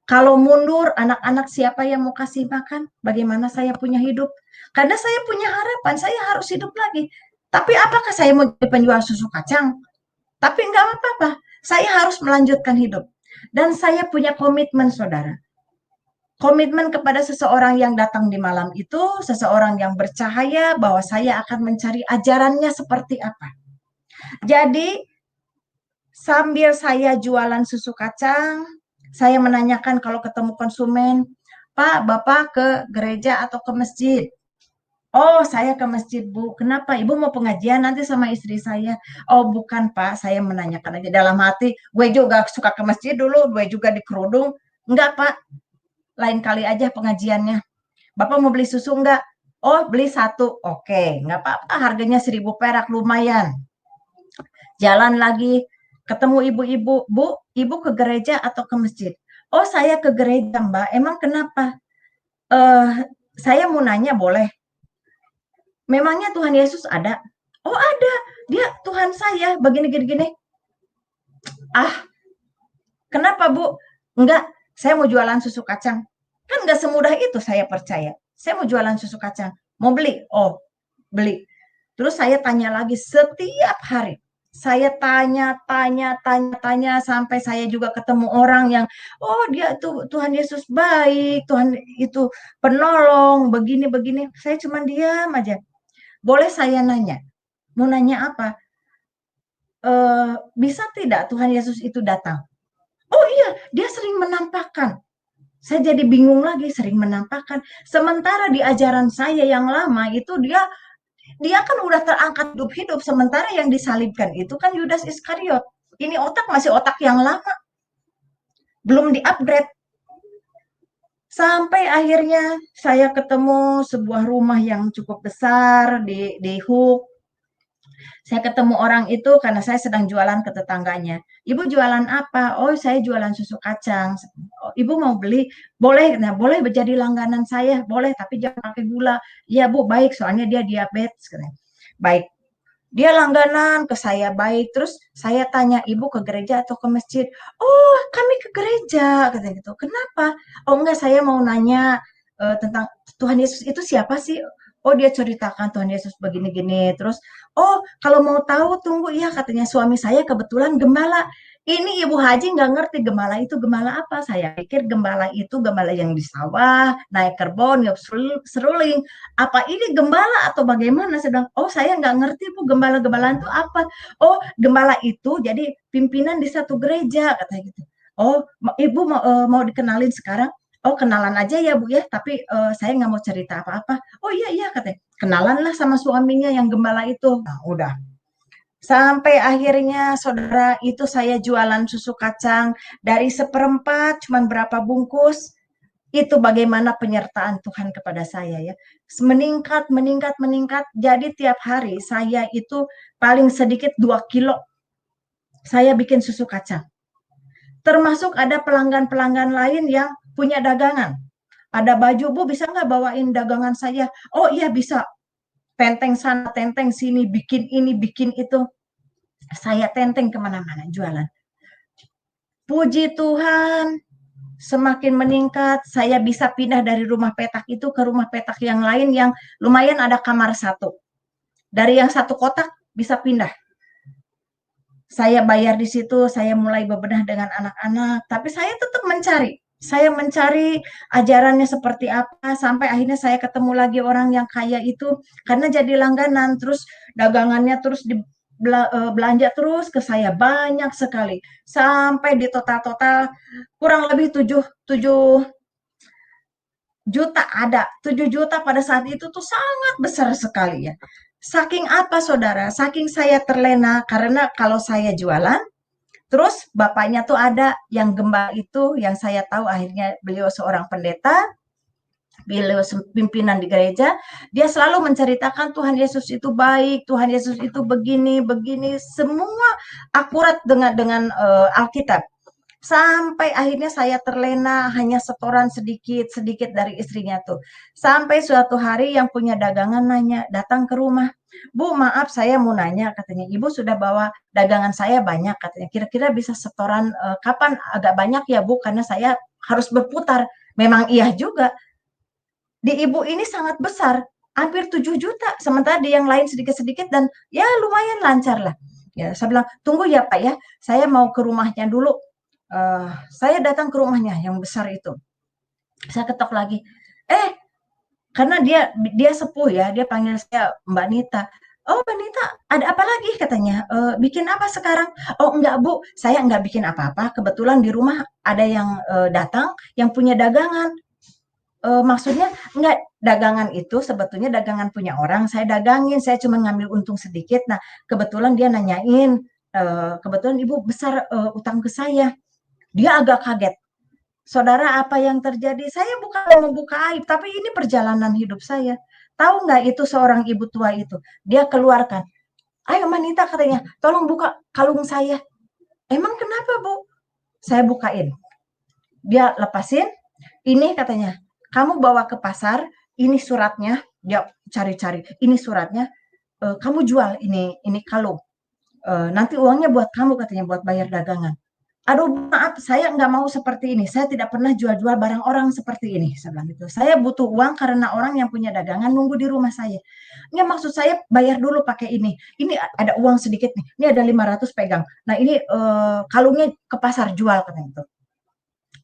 Kalau mundur, anak-anak siapa yang mau kasih makan? Bagaimana saya punya hidup? Karena saya punya harapan, saya harus hidup lagi. Tapi apakah saya mau jadi penjual susu kacang? Tapi enggak apa-apa, saya harus melanjutkan hidup. Dan saya punya komitmen, saudara. komitmen kepada seseorang yang datang di malam itu, seseorang yang bercahaya bahwa saya akan mencari ajarannya seperti apa. Jadi sambil saya jualan susu kacang, saya menanyakan kalau ketemu konsumen, Pak, Bapak ke gereja atau ke masjid? Oh, saya ke masjid, Bu. Kenapa? Ibu mau pengajian nanti sama istri saya. Oh, bukan, Pak. Saya menanyakan aja dalam hati. Gue juga suka ke masjid dulu. Gue juga di kerudung. Enggak, Pak. Lain kali aja pengajiannya. Bapak mau beli susu enggak? Oh, beli satu. Oke, enggak apa-apa. Harganya 1.000 perak, lumayan. Jalan lagi, ketemu ibu-ibu. Bu, ibu ke gereja atau ke masjid? Oh, saya ke gereja, Mbak. Emang kenapa? Saya mau nanya, boleh? Memangnya Tuhan Yesus ada? Oh, ada. Dia Tuhan saya. Begini, gini, gini. Ah, kenapa, Bu? Enggak, saya mau jualan susu kacang. Kan enggak semudah itu saya percaya. Saya mau jualan susu kacang. Mau beli? Oh, beli. Terus saya tanya lagi setiap hari. Saya tanya sampai saya juga ketemu orang yang, oh dia tuh Tuhan Yesus baik, Tuhan itu penolong, begini-begini. Saya cuma diam aja. Boleh saya nanya? Mau nanya apa? Bisa tidak Tuhan Yesus itu datang? Oh iya, dia sering menampakkan. Saya jadi bingung lagi, sering menampakkan. Sementara di ajaran saya yang lama itu dia kan udah terangkat hidup-hidup. Sementara yang disalibkan itu kan Yudas Iskariot. Ini otak masih otak yang lama, belum di-upgrade. Sampai akhirnya saya ketemu sebuah rumah yang cukup besar di Hook. Saya ketemu orang itu karena saya sedang jualan ke tetangganya. Ibu jualan apa? Oh, saya jualan susu kacang. Oh, ibu mau beli? Boleh. Nah, boleh menjadi langganan saya. Boleh, tapi jangan pakai gula. Iya, Bu, baik. Soalnya dia diabetes. Baik. Dia langganan ke saya baik. Terus saya tanya, ibu ke gereja atau ke masjid? Oh, kami ke gereja. Kata gitu. Kenapa? Oh, enggak, saya mau nanya tentang Tuhan Yesus itu siapa sih? Oh, dia ceritakan Tuhan Yesus begini-gini. Terus, oh, kalau mau tahu tunggu ya, katanya suami saya kebetulan gembala. Ini Ibu Haji nggak ngerti gembala itu gembala apa. Saya pikir gembala itu gembala yang di sawah, naik kerbon, seruling. Apa ini gembala atau bagaimana? Sedang, oh saya nggak ngerti Bu, gembala-gembalaan itu apa. Oh, gembala itu jadi pimpinan di satu gereja, katanya gitu. Oh, Ibu mau dikenalin sekarang? Oh, kenalan aja ya Bu ya, tapi saya nggak mau cerita apa-apa. Oh iya, iya katanya. Kenalan lah sama suaminya yang gembala itu. Nah, udah. Sampai akhirnya saudara itu saya jualan susu kacang dari seperempat, cuman berapa bungkus, itu bagaimana penyertaan Tuhan kepada saya ya. Meningkat, meningkat, meningkat. Jadi tiap hari saya itu paling sedikit 2 kilo saya bikin susu kacang. Termasuk ada pelanggan-pelanggan lain yang punya dagangan. Ada baju, Bu bisa nggak bawain dagangan saya? Oh iya bisa. Tenteng sana, tenteng sini, bikin ini, bikin itu. Saya tenteng kemana-mana jualan. Puji Tuhan, semakin meningkat, saya bisa pindah dari rumah petak itu ke rumah petak yang lain yang lumayan ada kamar satu. Dari yang satu kotak bisa pindah. Saya bayar di situ, saya mulai bebenah dengan anak-anak, tapi saya tetap mencari. Saya mencari ajarannya seperti apa, sampai akhirnya saya ketemu lagi orang yang kaya itu, karena jadi langganan, terus dagangannya terus belanja terus ke saya banyak sekali. Sampai di total-total kurang lebih 7 juta ada. 7 juta pada saat itu tuh sangat besar sekali ya. Saking apa saudara? Saking saya terlena karena kalau saya jualan, terus bapaknya tuh ada yang gembala itu yang saya tahu akhirnya beliau seorang pendeta, beliau pimpinan di gereja, dia selalu menceritakan Tuhan Yesus itu baik, Tuhan Yesus itu begini, begini, semua akurat dengan Alkitab. Sampai akhirnya saya terlena hanya setoran sedikit-sedikit dari istrinya tuh. Sampai suatu hari yang punya dagangan nanya, datang ke rumah. Bu, maaf saya mau nanya, katanya. Ibu sudah bawa dagangan saya banyak, katanya. Kira-kira bisa setoran kapan agak banyak ya Bu, karena saya harus berputar. Memang iya juga. Di ibu ini sangat besar, hampir 7 juta. Sementara di yang lain sedikit-sedikit dan ya lumayan lancar lah. Ya, saya bilang, tunggu ya Pak ya, saya mau ke rumahnya dulu. Saya datang ke rumahnya yang besar itu. Saya ketok lagi. Karena dia sepuh ya, dia panggil saya Mbak Nita. "Oh, Mbak Nita, ada apa lagi?" katanya. "Bikin apa sekarang?" "Oh, enggak, Bu, saya enggak bikin apa-apa. Kebetulan di rumah ada yang datang yang punya dagangan." Maksudnya enggak, dagangan itu sebetulnya dagangan punya orang, saya dagangin, saya cuma ngambil untung sedikit. Nah, kebetulan dia nanyain, "Kebetulan Ibu besar, utang ke saya." Dia agak kaget. Saudara, apa yang terjadi? Saya bukan mau membuka aib, tapi ini perjalanan hidup saya. Tahu nggak itu seorang ibu tua itu? Dia keluarkan, "Ayo Manita," katanya, "tolong buka kalung saya." "Emang kenapa, Bu?" Saya bukain. Dia lepasin, "Ini," katanya, "kamu bawa ke pasar, ini suratnya." Dia cari-cari, "Ini suratnya, kamu jual ini kalung. Nanti uangnya buat kamu," katanya, "buat bayar dagangan." "Aduh, maaf, saya nggak mau seperti ini. Saya tidak pernah jual-jual barang orang seperti ini," saya bilang gitu. "Saya butuh uang karena orang yang punya dagangan nunggu di rumah saya." "Nggak, maksud saya bayar dulu pakai ini. Ini ada uang sedikit nih. Ini ada 500 pegang. Nah, ini kalungnya ke pasar jual," katanya itu.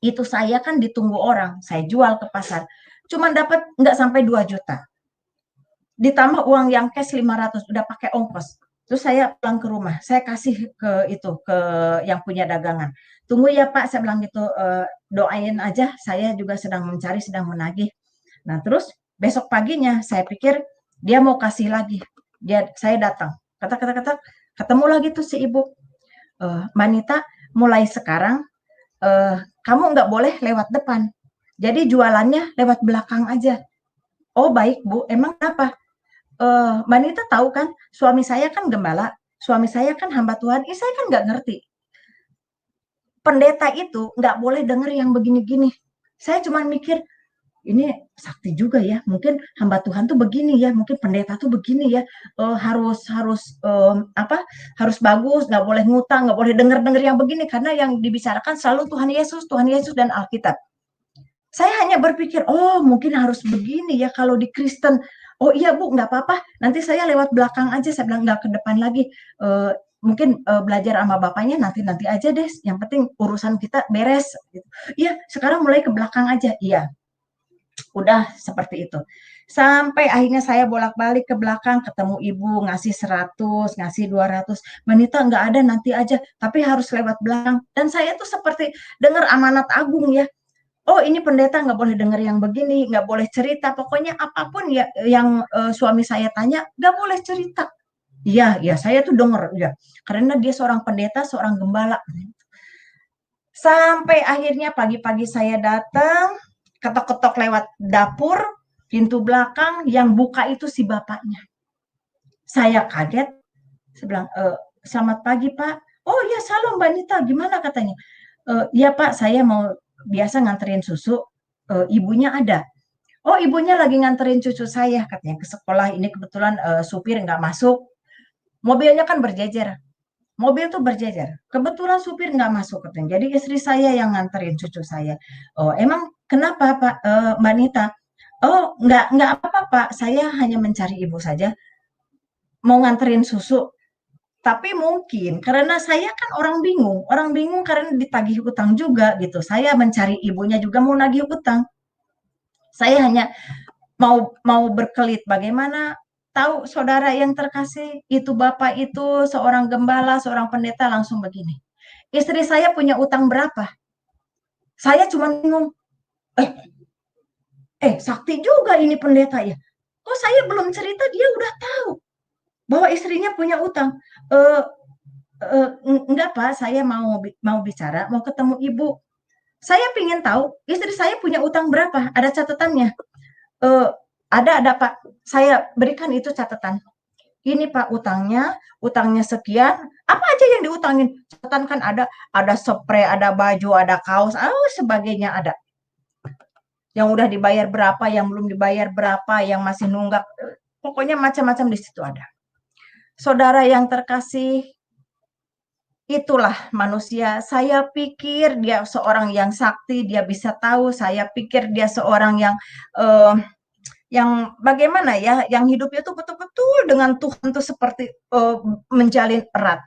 Itu saya kan ditunggu orang, saya jual ke pasar. Cuma dapat nggak sampai 2 juta. Ditambah uang yang cash 500, udah pakai ongkos. Terus saya pulang ke rumah, saya kasih ke yang punya dagangan. "Tunggu ya Pak," saya bilang gitu, "doain aja, saya juga sedang mencari, sedang menagih." Nah, terus besok paginya saya pikir dia mau kasih lagi. Saya datang, kata, ketemu lagi tuh si ibu, "Mbak Nita, mulai sekarang, kamu nggak boleh lewat depan. Jadi jualannya lewat belakang aja." "Oh, baik Bu, emang kenapa?" Mbak Nita tahu kan, suami saya kan gembala, suami saya kan hamba Tuhan, saya kan nggak ngerti. Pendeta itu nggak boleh denger yang begini-gini. Saya cuma mikir, ini sakti juga ya, mungkin hamba Tuhan tuh begini ya, mungkin pendeta tuh begini ya, harus harus apa, harus bagus, nggak boleh ngutang, nggak boleh denger-denger yang begini, karena yang dibicarakan selalu Tuhan Yesus dan Alkitab. Saya hanya berpikir, "Oh, mungkin harus begini ya kalau di Kristen." "Oh iya Bu, nggak apa-apa, nanti saya lewat belakang aja," saya bilang, "nggak ke depan lagi. Mungkin belajar sama bapaknya nanti aja deh, yang penting urusan kita beres." Gitu. "Iya, sekarang mulai ke belakang aja." Iya, udah seperti itu. Sampai akhirnya saya bolak-balik ke belakang, ketemu ibu, ngasih 100, ngasih 200, "Manita nggak ada, nanti aja, tapi harus lewat belakang." Dan saya tuh seperti dengar amanat agung ya. Oh, ini pendeta nggak boleh dengar yang begini, nggak boleh cerita, pokoknya apapun ya yang, suami saya tanya, nggak boleh cerita. Iya iya, saya tuh denger, iya. Karena dia seorang pendeta, seorang gembala. Sampai akhirnya pagi-pagi saya datang, ketok-ketok lewat dapur, pintu belakang, yang buka itu si bapaknya. Saya kaget, saya bilang, "Selamat pagi, Pak." "Oh iya, salam Mbak Nita, gimana?" katanya. "Iya Pak, saya mau biasa nganterin susu, ibunya ada." "Oh, ibunya lagi nganterin cucu saya," katanya, "ke sekolah. Ini kebetulan, supir nggak masuk." Mobilnya kan berjejer, mobil tuh berjejer. "Kebetulan supir nggak masuk," katanya, "jadi istri saya yang nganterin cucu saya." "Oh, emang kenapa Pak Mbak Nita?" "Oh, nggak apa-apa Pak, saya hanya mencari ibu saja, mau nganterin susu." Tapi mungkin karena saya kan orang bingung karena ditagih utang juga gitu. Saya mencari ibunya juga mau nagih utang. Saya hanya mau mau berkelit, bagaimana tahu saudara yang terkasih, itu bapak itu seorang gembala, seorang pendeta langsung begini, "Istri saya punya utang berapa?" Saya cuma bingung, eh sakti juga ini pendeta ya. Kok saya belum cerita dia udah tahu bahwa istrinya punya utang. "Eh enggak Pak, saya mau bicara, mau ketemu ibu." Saya pingin tahu istri saya punya utang berapa, ada catatannya. Eee, ada Pak, saya berikan itu catatan. "Ini Pak utangnya sekian," apa aja yang diutangin, catatan kan ada sprei, ada baju, ada kaos, sebagainya ada. Yang udah dibayar berapa, yang belum dibayar berapa, yang masih nunggak, pokoknya macam-macam di situ ada. Saudara yang terkasih, itulah manusia. Saya pikir dia seorang yang sakti, dia bisa tahu, saya pikir dia seorang yang bagaimana ya, yang hidupnya tuh betul-betul dengan Tuhan tuh seperti, menjalin erat.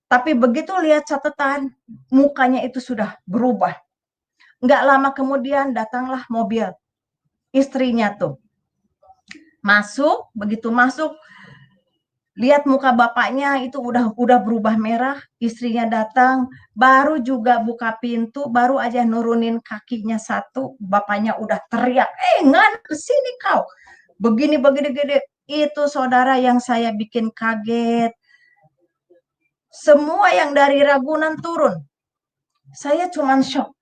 Tapi begitu lihat catatan, mukanya itu sudah berubah. Nggak lama kemudian datanglah mobil istrinya tuh. Begitu masuk, lihat muka bapaknya itu udah berubah merah, istrinya datang, baru juga buka pintu, baru aja nurunin kakinya satu, bapaknya udah teriak, ngan kesini kau, begini gede. Itu saudara yang saya bikin kaget. Semua yang dari Ragunan turun. Saya cuman shock.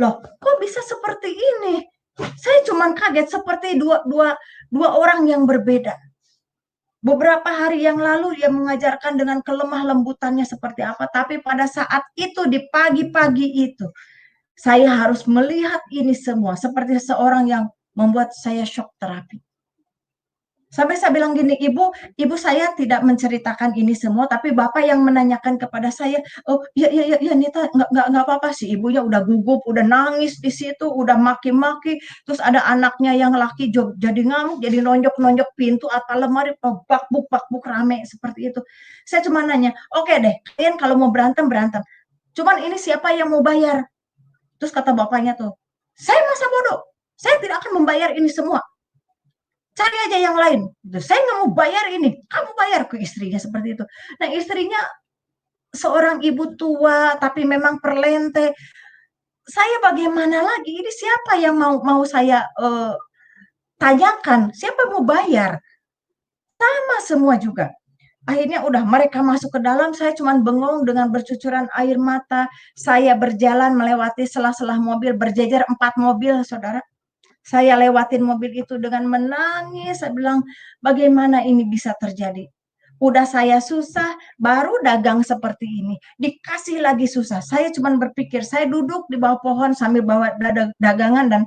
Loh, kok bisa seperti ini? Saya cuman kaget seperti dua orang yang berbeda. Beberapa hari yang lalu dia mengajarkan dengan kelemah lembutannya seperti apa, tapi pada saat itu di pagi-pagi itu saya harus melihat ini semua seperti seorang yang membuat saya shock terapi. Sampai saya bilang gini, ibu saya tidak menceritakan ini semua, tapi bapak yang menanyakan kepada saya, oh ya Nita, nggak apa-apa sih, ibunya udah gugup, udah nangis di situ, udah maki-maki, terus ada anaknya yang laki jadi ngamuk, jadi nonjok pintu atau lemari, bakbuk rame seperti itu. Saya cuma nanya, oke deh, kalian kalau mau berantem, cuman ini siapa yang mau bayar? Terus kata bapaknya tuh, saya masa bodoh, saya tidak akan membayar ini semua. Cari aja yang lain. Saya nggak mau bayar ini, kamu bayar, ke istrinya seperti itu. Nah, istrinya seorang ibu tua, tapi memang perlente. Saya bagaimana lagi? Ini siapa yang mau saya tanyakan? Siapa mau bayar? Sama semua juga. Akhirnya udah mereka masuk ke dalam, saya cuma bengong dengan bercucuran air mata. Saya berjalan melewati sela-sela mobil, berjejer 4 mobil, saudara. Saya lewatin mobil itu dengan menangis. Saya bilang, bagaimana ini bisa terjadi? Udah saya susah, baru dagang seperti ini. Dikasih lagi susah. Saya cuma berpikir, saya duduk di bawah pohon sambil bawa dagangan dan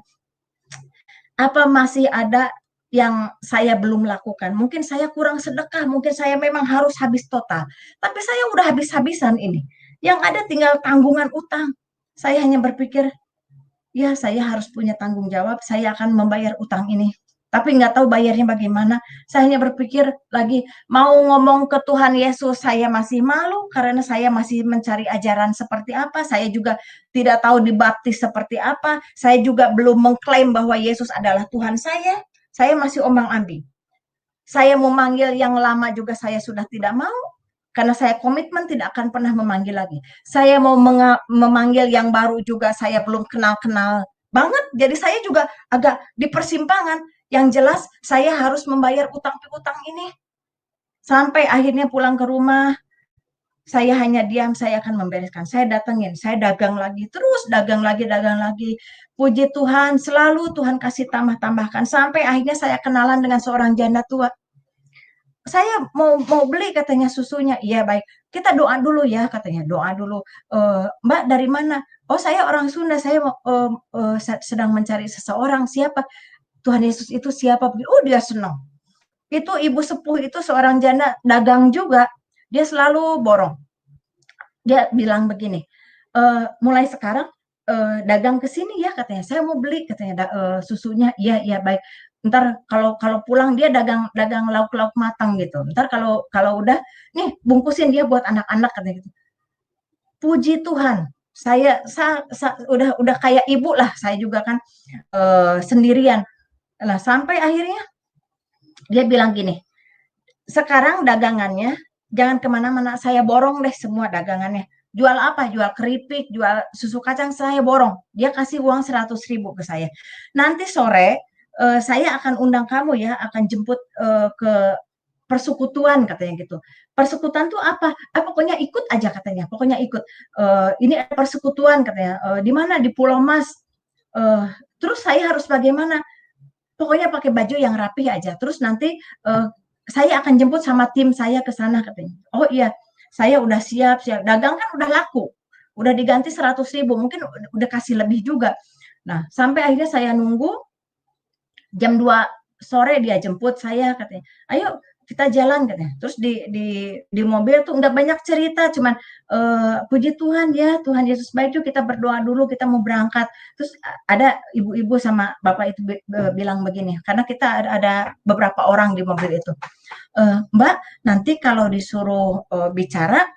apa masih ada yang saya belum lakukan. Mungkin saya kurang sedekah, mungkin saya memang harus habis total. Tapi saya udah habis-habisan ini. Yang ada tinggal tanggungan utang. Saya hanya berpikir, ya saya harus punya tanggung jawab, saya akan membayar utang ini. Tapi nggak tahu bayarnya bagaimana. Saya hanya berpikir lagi, mau ngomong ke Tuhan Yesus, saya masih malu karena saya masih mencari ajaran seperti apa. Saya juga tidak tahu dibaptis seperti apa. Saya juga belum mengklaim bahwa Yesus adalah Tuhan saya. Saya masih ombang-ambing. Saya mau manggil yang lama juga saya sudah tidak mau. Karena saya komitmen tidak akan pernah memanggil lagi. Saya mau memanggil yang baru juga saya belum kenal-kenal banget. Jadi saya juga agak di persimpangan. Yang jelas saya harus membayar utang-utang ini. Sampai akhirnya pulang ke rumah, saya hanya diam, saya akan membereskan. Saya datengin, saya dagang lagi, terus dagang lagi. Puji Tuhan, selalu Tuhan kasih tambah-tambahkan. Sampai akhirnya saya kenalan dengan seorang janda tua. Saya mau beli katanya susunya. Iya baik, kita doa dulu ya katanya. Doa dulu. Mbak dari mana? Oh saya orang Sunda. Saya sedang mencari seseorang. Siapa? Tuhan Yesus itu siapa? Oh dia senang. Itu ibu sepuh itu seorang janda dagang juga. Dia selalu borong. Dia bilang begini. Mulai sekarang dagang ke sini ya katanya. Saya mau beli katanya susunya. Iya baik. Ntar kalau pulang dia dagang lauk-lauk matang gitu. Ntar kalau udah nih bungkusin dia buat anak-anak katanya gitu. Puji Tuhan, saya udah kayak ibu lah, saya juga kan sendirian. Nah, sampai akhirnya dia bilang gini, sekarang dagangannya jangan kemana-mana, saya borong deh semua dagangannya. Jual apa? Jual keripik, jual susu kacang, saya borong. Dia kasih uang 100.000 ke saya. Nanti sore saya akan undang kamu ya, akan jemput ke persekutuan katanya gitu. Persekutuan tuh apa? Pokoknya ikut aja katanya. Pokoknya ikut. Ini persekutuan katanya. Di mana? Di Pulau Mas. Terus saya harus bagaimana? Pokoknya pakai baju yang rapi aja. Terus nanti saya akan jemput sama tim saya ke sana katanya. Oh iya, saya udah siap. Dagang kan udah laku. Udah diganti 100.000. Mungkin udah kasih lebih juga. Nah, sampai akhirnya saya nunggu jam 2 sore dia jemput saya katanya. Ayo kita jalan katanya. Terus di mobil tuh nggak banyak cerita, cuman puji Tuhan ya, Tuhan Yesus baik, yuk kita berdoa dulu, kita mau berangkat. Terus ada ibu-ibu sama bapak itu bilang begini, karena kita ada beberapa orang di mobil itu. Mbak, nanti kalau disuruh bicara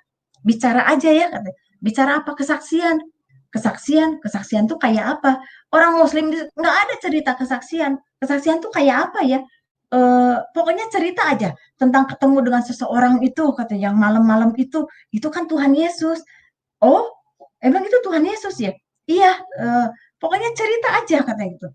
aja ya katanya. Bicara apa? Kesaksian. kesaksian, kesaksian tuh kayak apa? Orang Muslim nggak ada cerita kesaksian. Kesaksian tuh kayak apa ya? Pokoknya cerita aja tentang ketemu dengan seseorang itu, kata yang malam-malam itu kan Tuhan Yesus. Oh, emang itu Tuhan Yesus ya? Iya, pokoknya cerita aja katanya gitu.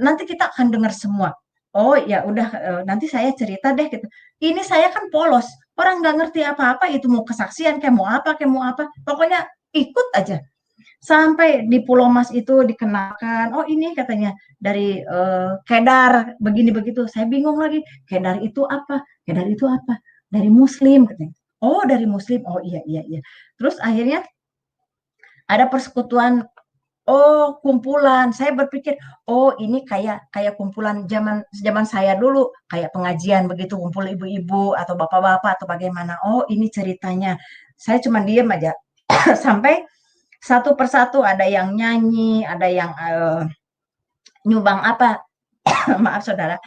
Nanti kita akan dengar semua. Oh ya udah, nanti saya cerita deh gitu. Ini saya kan polos, orang nggak ngerti apa-apa itu mau kesaksian kayak mau apa, pokoknya ikut aja. Sampai di Pulau Mas itu dikenalkan, oh ini katanya dari Kedar begini begitu. Saya bingung lagi, Kedar itu apa? Kedar itu apa? Dari Muslim katanya. Oh dari Muslim, oh iya iya iya. Terus akhirnya ada persekutuan, oh kumpulan. Saya berpikir, oh ini kayak kayak kumpulan zaman zaman saya dulu, kayak pengajian begitu, kumpul ibu-ibu atau bapak-bapak atau bagaimana. Oh ini ceritanya. Saya cuma diem aja sampai satu persatu ada yang nyanyi, ada yang nyumbang apa, maaf saudara,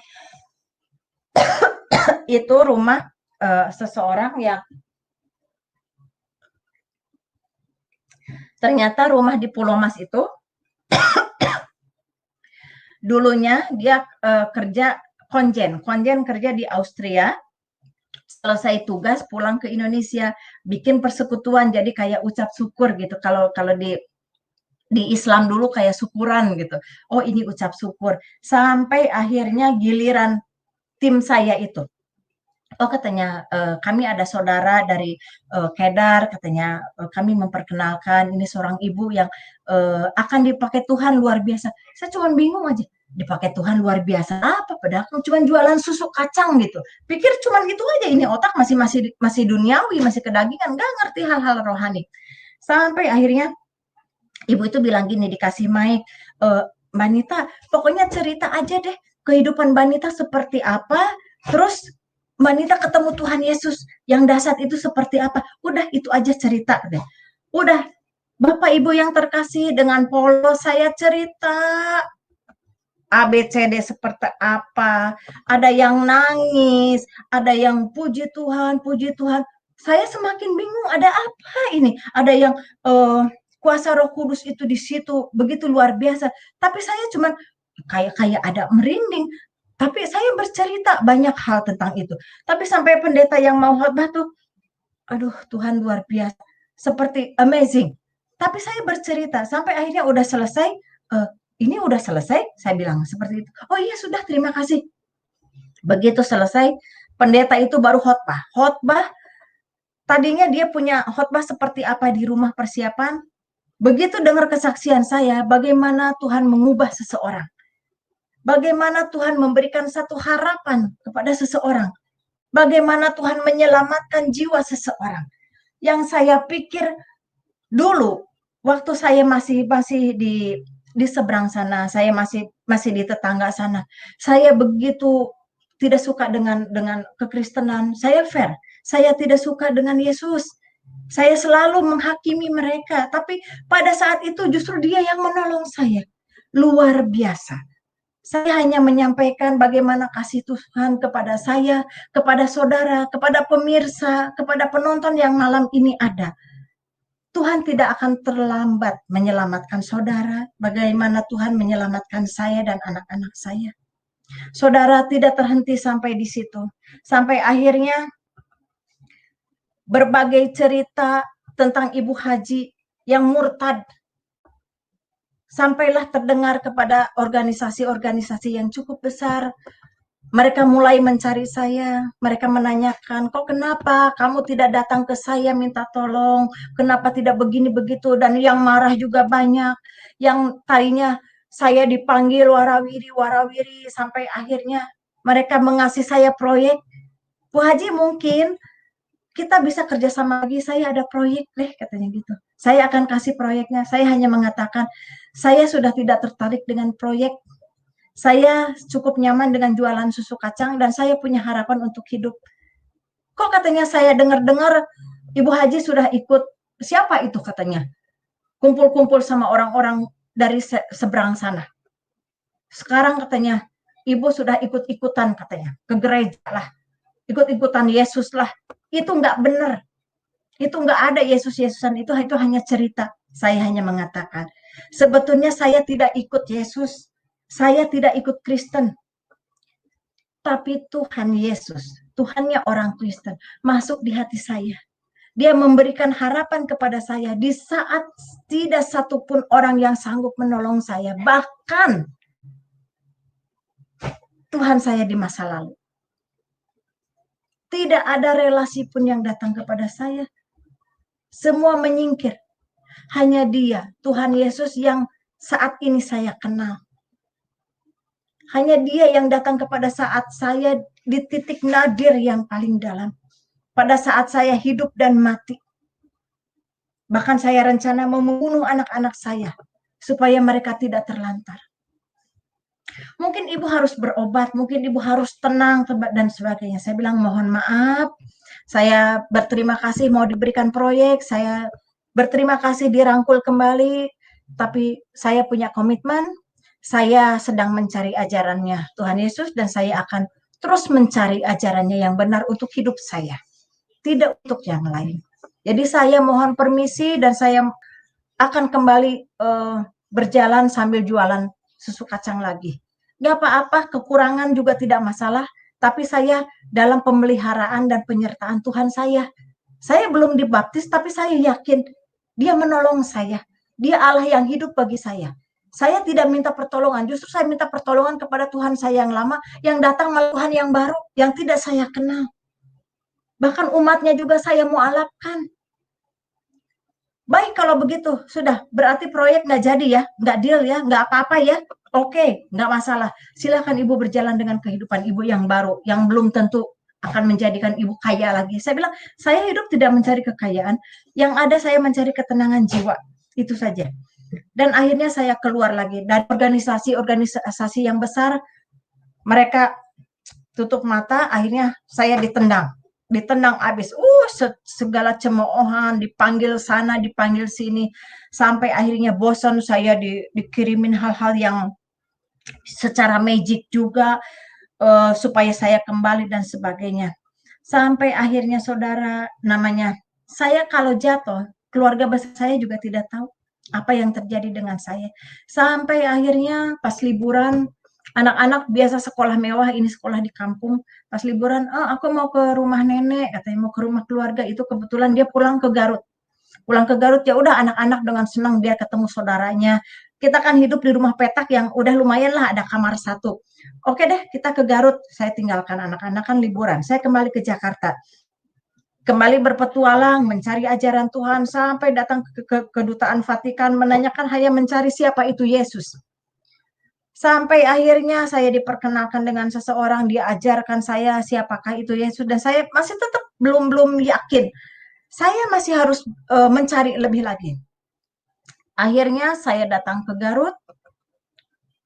itu rumah seseorang yang ternyata rumah di Pulau Mas itu dulunya dia kerja konjen kerja di Austria, selesai tugas pulang ke Indonesia, bikin persekutuan jadi kayak ucap syukur gitu. Kalau kalau di Islam dulu kayak syukuran gitu. Oh ini ucap syukur. Sampai akhirnya giliran tim saya itu. Oh katanya kami ada saudara dari Kedar, katanya kami memperkenalkan ini seorang ibu yang akan dipakai Tuhan luar biasa. Saya cuma bingung aja, dipakai Tuhan luar biasa apa? Padahal cuma jualan susu kacang gitu. Pikir cuma gitu aja, ini otak masih masih masih duniawi, masih kedagingan, nggak ngerti hal-hal rohani. Sampai akhirnya ibu itu bilang gini, dikasih mic, Mbak Nita, pokoknya cerita aja deh kehidupan Mbak Nita seperti apa, terus Mbak Nita ketemu Tuhan Yesus yang dahsyat itu seperti apa. Udah itu aja cerita deh. Udah, Bapak Ibu yang terkasih, dengan polos saya cerita ABCD seperti apa. Ada yang nangis, ada yang puji Tuhan, puji Tuhan. Saya semakin bingung, ada apa ini? Ada yang kuasa Roh Kudus itu di situ begitu luar biasa. Tapi saya cuma kayak ada merinding. Tapi saya bercerita banyak hal tentang itu. Tapi sampai pendeta yang mau khotbah tuh, aduh Tuhan luar biasa, seperti amazing. Tapi saya bercerita sampai akhirnya udah selesai. Ini udah selesai, saya bilang seperti itu. Oh iya sudah, terima kasih. Begitu selesai, pendeta itu baru khotbah. Khotbah, tadinya dia punya khotbah seperti apa di rumah persiapan. Begitu dengar kesaksian saya, bagaimana Tuhan mengubah seseorang. Bagaimana Tuhan memberikan satu harapan kepada seseorang. Bagaimana Tuhan menyelamatkan jiwa seseorang. Yang saya pikir dulu, waktu saya masih di seberang sana, saya masih di tetangga sana, saya begitu tidak suka dengan kekristenan. Saya fair, saya tidak suka dengan Yesus. Saya selalu menghakimi mereka, tapi pada saat itu justru dia yang menolong saya. Luar biasa. Saya hanya menyampaikan bagaimana kasih Tuhan kepada saya, kepada saudara, kepada pemirsa, kepada penonton yang malam ini ada. Tuhan tidak akan terlambat menyelamatkan saudara, bagaimana Tuhan menyelamatkan saya dan anak-anak saya. Saudara tidak terhenti sampai di situ. Sampai akhirnya berbagai cerita tentang Ibu Haji yang murtad sampailah terdengar kepada organisasi-organisasi yang cukup besar. Mereka mulai mencari saya, mereka menanyakan, kok kenapa kamu tidak datang ke saya minta tolong, kenapa tidak begini begitu, dan yang marah juga banyak, yang tadinya saya dipanggil warawiri, sampai akhirnya mereka mengasih saya proyek. Bu Haji mungkin kita bisa kerjasama lagi, saya ada proyek deh katanya gitu. Saya akan kasih proyeknya, saya hanya mengatakan, saya sudah tidak tertarik dengan proyek, saya cukup nyaman dengan jualan susu kacang dan saya punya harapan untuk hidup. Kok katanya saya dengar-dengar Ibu Haji sudah ikut, siapa itu katanya, kumpul-kumpul sama orang-orang dari seberang sana. Sekarang katanya, Ibu sudah ikut-ikutan katanya, ke gereja lah, ikut-ikutan Yesus lah. Itu nggak benar. Itu nggak ada Yesus-Yesusan, itu hanya cerita. Saya hanya mengatakan, sebetulnya saya tidak ikut Yesus, saya tidak ikut Kristen, tapi Tuhan Yesus, Tuhannya orang Kristen, masuk di hati saya. Dia memberikan harapan kepada saya di saat tidak satupun orang yang sanggup menolong saya. Bahkan Tuhan saya di masa lalu. Tidak ada relasi pun yang datang kepada saya. Semua menyingkir. Hanya Dia, Tuhan Yesus, yang saat ini saya kenal. Hanya Dia yang datang kepada saat saya di titik nadir yang paling dalam. Pada saat saya hidup dan mati. Bahkan saya rencana mau membunuh anak-anak saya supaya mereka tidak terlantar. Mungkin ibu harus berobat, mungkin ibu harus tenang dan sebagainya. Saya bilang mohon maaf, saya berterima kasih mau diberikan proyek, saya berterima kasih dirangkul kembali, tapi saya punya komitmen, saya sedang mencari ajarannya Tuhan Yesus dan saya akan terus mencari ajarannya yang benar untuk hidup saya, tidak untuk yang lain. Jadi saya mohon permisi dan saya akan kembali berjalan sambil jualan susu kacang lagi. Gak apa-apa, kekurangan juga tidak masalah, tapi saya dalam pemeliharaan dan penyertaan Tuhan saya. Saya belum dibaptis, tapi saya yakin Dia menolong saya. Dia Allah yang hidup bagi saya. Saya tidak minta pertolongan, justru saya minta pertolongan kepada Tuhan saya yang lama, yang datang melalui Tuhan yang baru, yang tidak saya kenal. Bahkan umatnya juga saya mualafkan. Baik kalau begitu, sudah berarti proyek nggak jadi ya, nggak deal ya, nggak apa-apa ya. Oke, nggak masalah. Silakan ibu berjalan dengan kehidupan ibu yang baru, yang belum tentu akan menjadikan ibu kaya lagi. Saya bilang, saya hidup tidak mencari kekayaan, yang ada saya mencari ketenangan jiwa, itu saja. Dan akhirnya saya keluar lagi dari organisasi yang besar, mereka tutup mata, akhirnya saya ditendang habis. Segala cemoohan, dipanggil sana, dipanggil sini, sampai akhirnya bosan saya dikirimin hal-hal yang secara magic juga, supaya saya kembali dan sebagainya. Sampai akhirnya saudara, namanya saya kalau jatuh, keluarga besar saya juga tidak tahu apa yang terjadi dengan saya. Sampai akhirnya pas liburan, anak-anak biasa sekolah mewah, ini sekolah di kampung. Pas liburan, aku mau ke rumah nenek, katanya mau ke rumah keluarga. Itu kebetulan dia pulang ke Garut. Ya udah, anak-anak dengan senang dia ketemu saudaranya. Kita kan hidup di rumah petak yang udah lumayan lah, ada kamar satu. Oke deh, kita ke Garut. Saya tinggalkan anak-anak kan liburan. Saya kembali ke Jakarta. Kembali berpetualang, mencari ajaran Tuhan, sampai datang ke kedutaan Vatikan, menanyakan, hanya mencari siapa itu Yesus. Sampai akhirnya saya diperkenalkan dengan seseorang, dia ajarkan saya siapakah itu Yesus, dan saya masih tetap belum yakin. Saya masih harus mencari lebih lagi. Akhirnya saya datang ke Garut.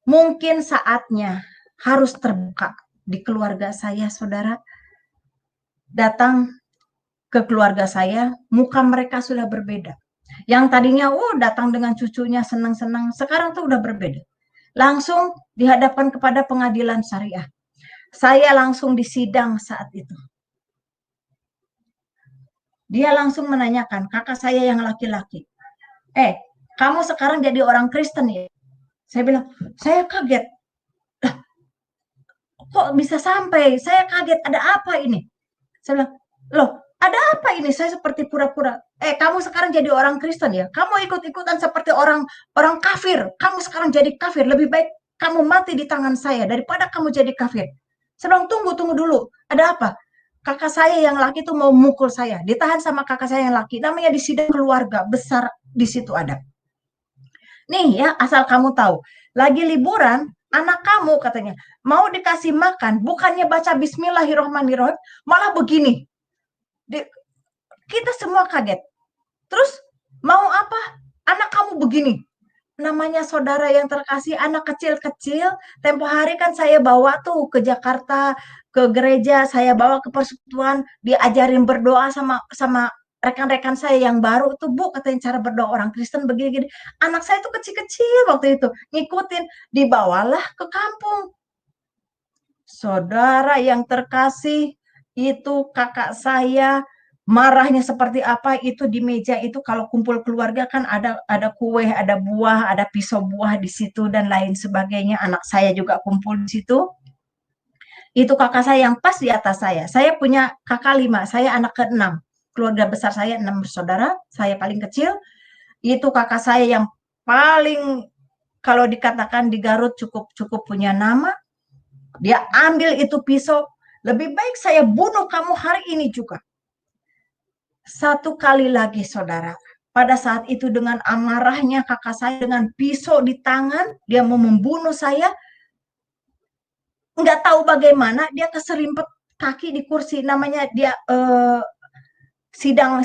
Mungkin saatnya harus terbuka di keluarga saya, saudara. Datang ke keluarga saya, muka mereka sudah berbeda. Yang tadinya datang dengan cucunya senang-senang, sekarang tuh udah berbeda. Langsung dihadapkan kepada pengadilan syariah. Saya langsung disidang saat itu. Dia langsung menanyakan, kakak saya yang laki-laki, kamu sekarang jadi orang Kristen ya? Saya bilang, saya kaget. Kok bisa sampai? Saya kaget, ada apa ini? Saya bilang, loh, ada apa ini? Saya seperti pura-pura. Kamu sekarang jadi orang Kristen ya? Kamu ikut-ikutan seperti orang kafir. Kamu sekarang jadi kafir. Lebih baik kamu mati di tangan saya daripada kamu jadi kafir. Saya bilang, tunggu dulu. Ada apa? Kakak saya yang laki itu mau mukul saya. Ditahan sama kakak saya yang laki. Namanya di sidang keluarga besar, di situ ada. Nih ya, asal kamu tahu. Lagi liburan, anak kamu katanya mau dikasih makan, bukannya baca Bismillahirrahmanirrahim, malah begini. Kita semua kaget. Terus mau apa? Anak kamu begini. Namanya saudara yang terkasih, anak kecil-kecil. Tempo hari kan saya bawa tuh ke Jakarta, ke gereja, saya bawa ke persekutuan, diajarin berdoa sama rekan-rekan saya yang baru itu, Bu, katanya cara berdoa orang Kristen begini-gini. Anak saya tuh kecil-kecil waktu itu, ngikutin, dibawalah ke kampung. Saudara yang terkasih, itu kakak saya marahnya seperti apa itu di meja itu kalau kumpul keluarga kan ada kue, ada buah, ada pisau buah di situ dan lain sebagainya. Anak saya juga kumpul di situ. Itu kakak saya yang pas di atas saya. Saya punya kakak 5, saya anak ke-6. Keluarga besar saya 6 bersaudara, saya paling kecil. Itu kakak saya yang paling kalau dikatakan di Garut cukup punya nama. Dia ambil itu pisau, lebih baik saya bunuh kamu hari ini juga. Satu kali lagi saudara, pada saat itu dengan amarahnya kakak saya dengan pisau di tangan, dia mau membunuh saya. Nggak tahu bagaimana dia keserimpet kaki di kursi, namanya dia sidang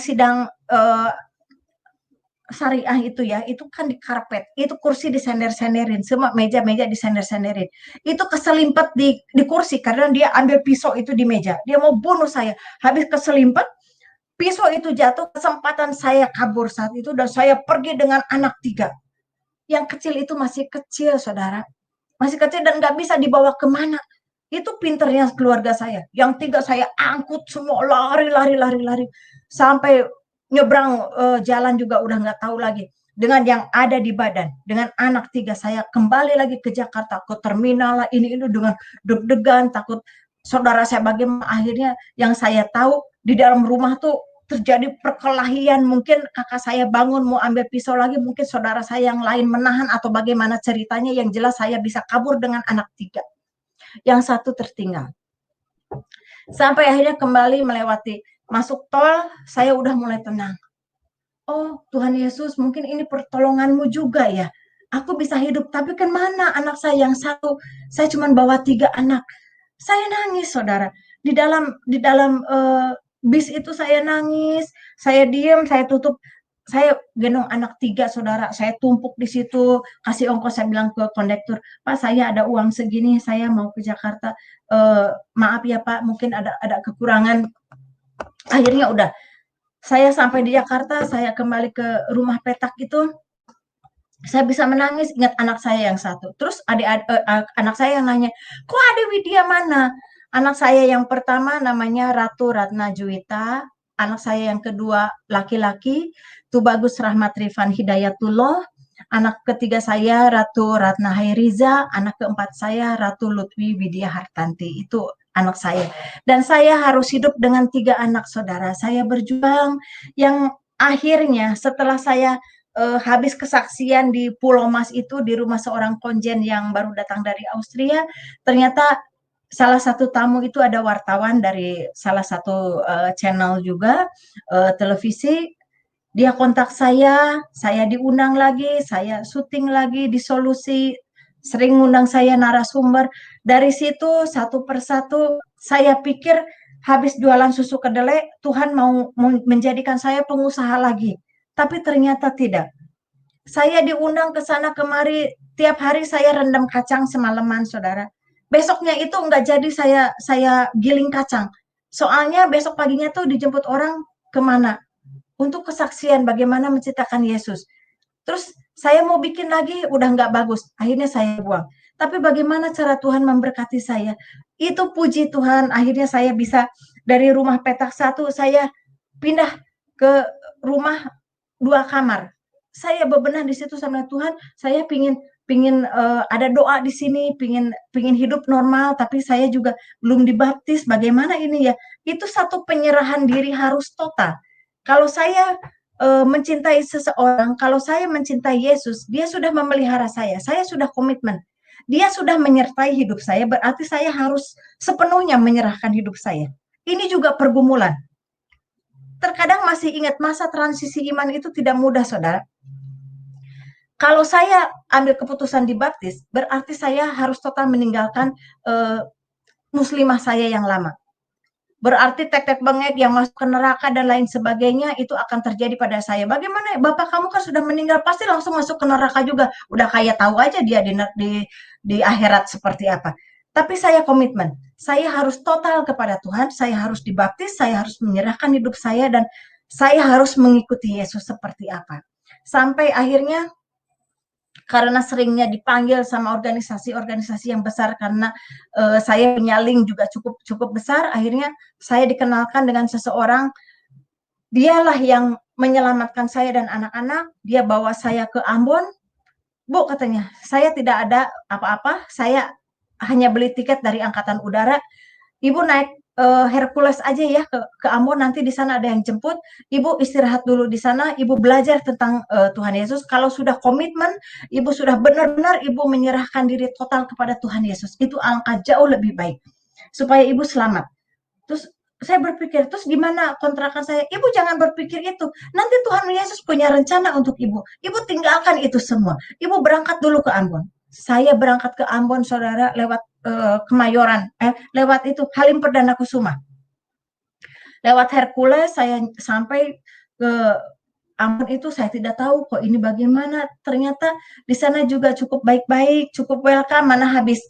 syariah itu ya, itu kan di karpet, itu kursi disender-senderin, semua meja-meja disender-senderin, itu keselimpet di kursi karena dia ambil pisau itu di meja, dia mau bunuh saya. Habis keselimpet, pisau itu jatuh, kesempatan saya kabur saat itu dan saya pergi dengan anak 3. Yang kecil itu masih kecil saudara, masih kecil dan nggak bisa dibawa kemana. Itu pinternya keluarga saya. Yang 3 saya angkut semua, lari sampai nyebrang jalan juga udah nggak tahu lagi. Dengan yang ada di badan, dengan anak 3 saya kembali lagi ke Jakarta, ke terminal lah ini dengan deg-degan, takut saudara saya bagaimana. Akhirnya yang saya tahu di dalam rumah tuh terjadi perkelahian, mungkin kakak saya bangun mau ambil pisau lagi, mungkin saudara saya yang lain menahan atau bagaimana ceritanya. Yang jelas saya bisa kabur dengan anak 3, yang satu tertinggal. Sampai akhirnya kembali melewati masuk tol, saya udah mulai tenang. Oh Tuhan Yesus, mungkin ini pertolonganmu juga ya, aku bisa hidup. Tapi kan mana anak saya yang satu, saya cuma bawa 3 anak. Saya nangis saudara, di dalam bis itu saya nangis, saya diem, saya tutup, saya gendong anak 3 saudara, saya tumpuk di situ, kasih ongkos. Saya bilang ke kondektur, Pak saya ada uang segini, saya mau ke Jakarta, maaf ya Pak, mungkin ada kekurangan. Akhirnya udah, saya sampai di Jakarta, saya kembali ke rumah petak itu, saya bisa menangis, ingat anak saya yang satu. Terus anak saya yang nanya, kok Ade Widya mana? Anak saya yang pertama namanya Ratu Ratna Juwita, anak saya yang kedua laki-laki, Tubagus Rahmat Rifan Hidayatullah, anak ketiga saya Ratu Ratna Hairiza, anak keempat saya Ratu Lutfi Widya Hartanti. Itu anak saya. Dan saya harus hidup dengan 3 anak saudara. Saya berjuang, yang akhirnya setelah saya habis kesaksian di Pulau Mas itu, di rumah seorang konjen yang baru datang dari Austria, ternyata salah satu tamu itu ada wartawan dari salah satu channel juga, televisi. Dia kontak saya diundang lagi, saya syuting lagi di Solusi, sering undang saya narasumber. Dari situ satu persatu saya pikir habis jualan susu kedelai, Tuhan mau menjadikan saya pengusaha lagi. Tapi ternyata tidak. Saya diundang ke sana kemari, tiap hari saya rendam kacang semalaman saudara. Besoknya itu enggak jadi saya giling kacang. Soalnya besok paginya tuh dijemput orang kemana? Untuk kesaksian bagaimana menciptakan Yesus. Terus saya mau bikin lagi, udah enggak bagus. Akhirnya saya buang. Tapi bagaimana cara Tuhan memberkati saya? Itu puji Tuhan, akhirnya saya bisa dari rumah petak 1, saya pindah ke rumah 2 kamar. Saya bebenah di situ sama Tuhan, saya pingin ada doa di sini, pingin hidup normal, tapi saya juga belum dibaptis, bagaimana ini ya? Itu satu penyerahan diri harus total. Kalau saya mencintai seseorang, kalau saya mencintai Yesus, dia sudah memelihara saya sudah komitmen. Dia sudah menyertai hidup saya, berarti saya harus sepenuhnya menyerahkan hidup saya. Ini juga pergumulan. Terkadang masih ingat masa transisi iman itu tidak mudah, saudara. Kalau saya ambil keputusan dibaptis, berarti saya harus total meninggalkan muslimah saya yang lama. Berarti tek-tek bengek yang masuk ke neraka dan lain sebagainya itu akan terjadi pada saya. Bagaimana? Bapak kamu kan sudah meninggal, pasti langsung masuk ke neraka juga. Udah kayak tahu aja dia di akhirat seperti apa. Tapi saya komitmen, saya harus total kepada Tuhan, saya harus dibaptis, saya harus menyerahkan hidup saya, dan saya harus mengikuti Yesus seperti apa. Sampai akhirnya, karena seringnya dipanggil sama organisasi-organisasi yang besar, karena saya punya link juga cukup besar, akhirnya saya dikenalkan dengan seseorang Dialah yang menyelamatkan saya dan anak-anak. Dia bawa saya ke Ambon. Bu, katanya, saya tidak ada apa-apa, saya hanya beli tiket dari Angkatan Udara. Ibu naik Hercules aja ya ke Ambon, nanti di sana ada yang jemput. Ibu istirahat dulu di sana, Ibu belajar tentang Tuhan Yesus. Kalau sudah komitmen, Ibu sudah benar-benar Ibu menyerahkan diri total kepada Tuhan Yesus. Itu alangkah jauh lebih baik supaya Ibu selamat. Terus saya berpikir, terus gimana kontrakan saya? Ibu jangan berpikir itu. Nanti Tuhan Yesus punya rencana untuk Ibu. Ibu tinggalkan itu semua. Ibu berangkat dulu ke Ambon. Saya berangkat ke Ambon, saudara, lewat Kemayoran, lewat itu Halim Perdana Kusuma. Lewat Hercules saya sampai ke Ambon itu, saya tidak tahu kok ini bagaimana. Ternyata di sana juga cukup baik-baik, cukup welcome. Mana habis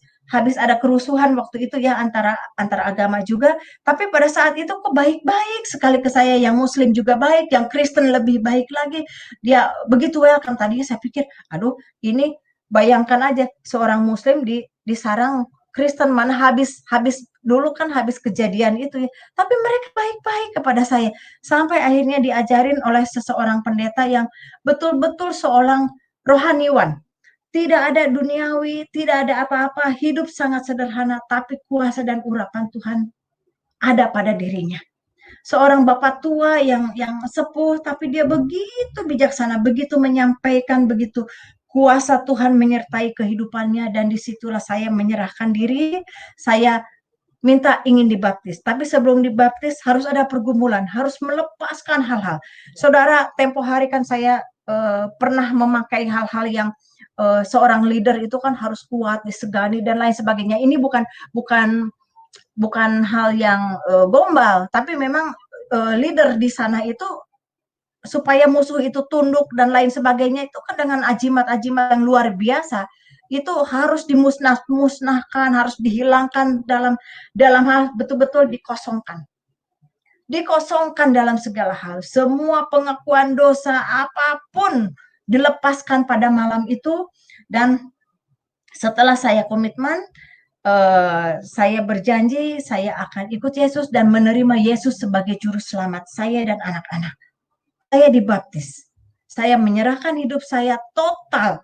ada kerusuhan waktu itu ya antara agama juga, tapi pada saat itu kok baik-baik sekali ke saya. Yang Muslim juga baik, yang Kristen lebih baik lagi. Dia begitu welcome. Tadinya saya pikir, aduh, ini bayangkan aja seorang Muslim disarang Kristen, mana habis dulu kan habis kejadian itu ya. Tapi mereka baik-baik kepada saya. Sampai akhirnya diajarin oleh seseorang pendeta yang betul-betul seorang rohaniwan. Tidak ada duniawi, tidak ada apa-apa, hidup sangat sederhana, tapi kuasa dan urapan Tuhan ada pada dirinya. Seorang bapak tua yang sepuh, tapi dia begitu bijaksana, begitu menyampaikan, begitu kuasa Tuhan menyertai kehidupannya, dan disitulah saya menyerahkan diri. Saya minta ingin dibaptis, tapi sebelum dibaptis harus ada pergumulan, harus melepaskan hal-hal. Saudara, tempo hari kan saya pernah memakai hal-hal yang seorang leader itu kan harus kuat, disegani dan lain sebagainya. Ini bukan hal yang gombal, tapi memang leader di sana itu supaya musuh itu tunduk dan lain sebagainya itu kan dengan ajimat-ajimat yang luar biasa. Itu harus dimusnahkan, harus dihilangkan dalam hal betul-betul dikosongkan. Dikosongkan dalam segala hal. Semua pengakuan dosa apapun dilepaskan pada malam itu. Dan setelah saya komitmen, saya berjanji saya akan ikut Yesus dan menerima Yesus sebagai juru selamat saya dan anak-anak. Saya dibaptis. Saya menyerahkan hidup saya total.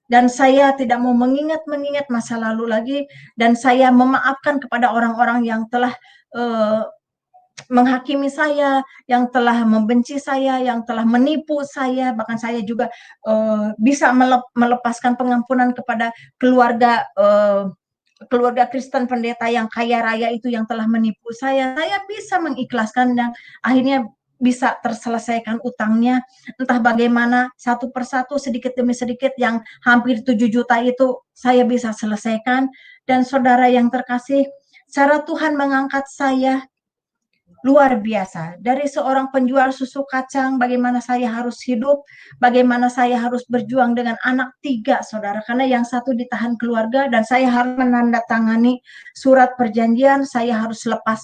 Dan saya tidak mau mengingat masa lalu lagi. Dan saya memaafkan kepada orang-orang yang telah menghakimi saya, yang telah membenci saya, yang telah menipu saya. Bahkan saya juga bisa melepaskan pengampunan kepada keluarga Kristen pendeta yang kaya raya itu yang telah menipu saya. Saya bisa mengikhlaskan dan akhirnya bisa terselesaikan utangnya, entah bagaimana, satu persatu, sedikit demi sedikit, yang hampir 7 juta itu saya bisa selesaikan. Dan saudara yang terkasih, cara Tuhan mengangkat saya luar biasa. Dari seorang penjual susu kacang, bagaimana saya harus hidup, bagaimana saya harus berjuang dengan anak 3, saudara. Karena yang satu ditahan keluarga, dan saya harus menandatangani surat perjanjian, saya harus lepas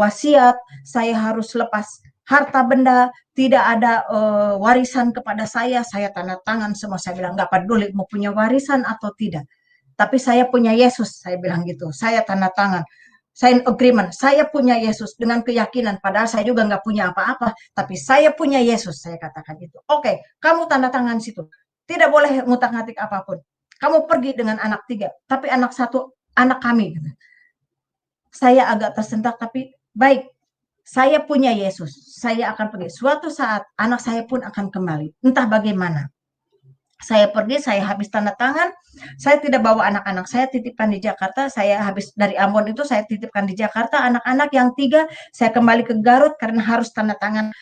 wasiat, saya harus lepas harta benda, tidak ada warisan kepada saya tanda tangan semua. Saya bilang, nggak peduli mau punya warisan atau tidak. Tapi saya punya Yesus, saya bilang gitu. Saya tanda tangan. Sign agreement, saya punya Yesus dengan keyakinan, padahal saya juga nggak punya apa-apa, tapi saya punya Yesus, saya katakan gitu. Oke, kamu tanda tangan situ, tidak boleh ngutak-ngatik apapun. Kamu pergi dengan anak 3, tapi anak 1, anak kami. Saya agak tersentak, tapi baik, saya punya Yesus, saya akan pergi. Suatu saat anak saya pun akan kembali, entah bagaimana. Saya pergi, saya habis tanda tangan, saya tidak bawa anak-anak, saya titipkan di Jakarta. Saya habis dari Ambon itu saya titipkan di Jakarta, anak-anak yang 3, saya kembali ke Garut karena harus tanda tangan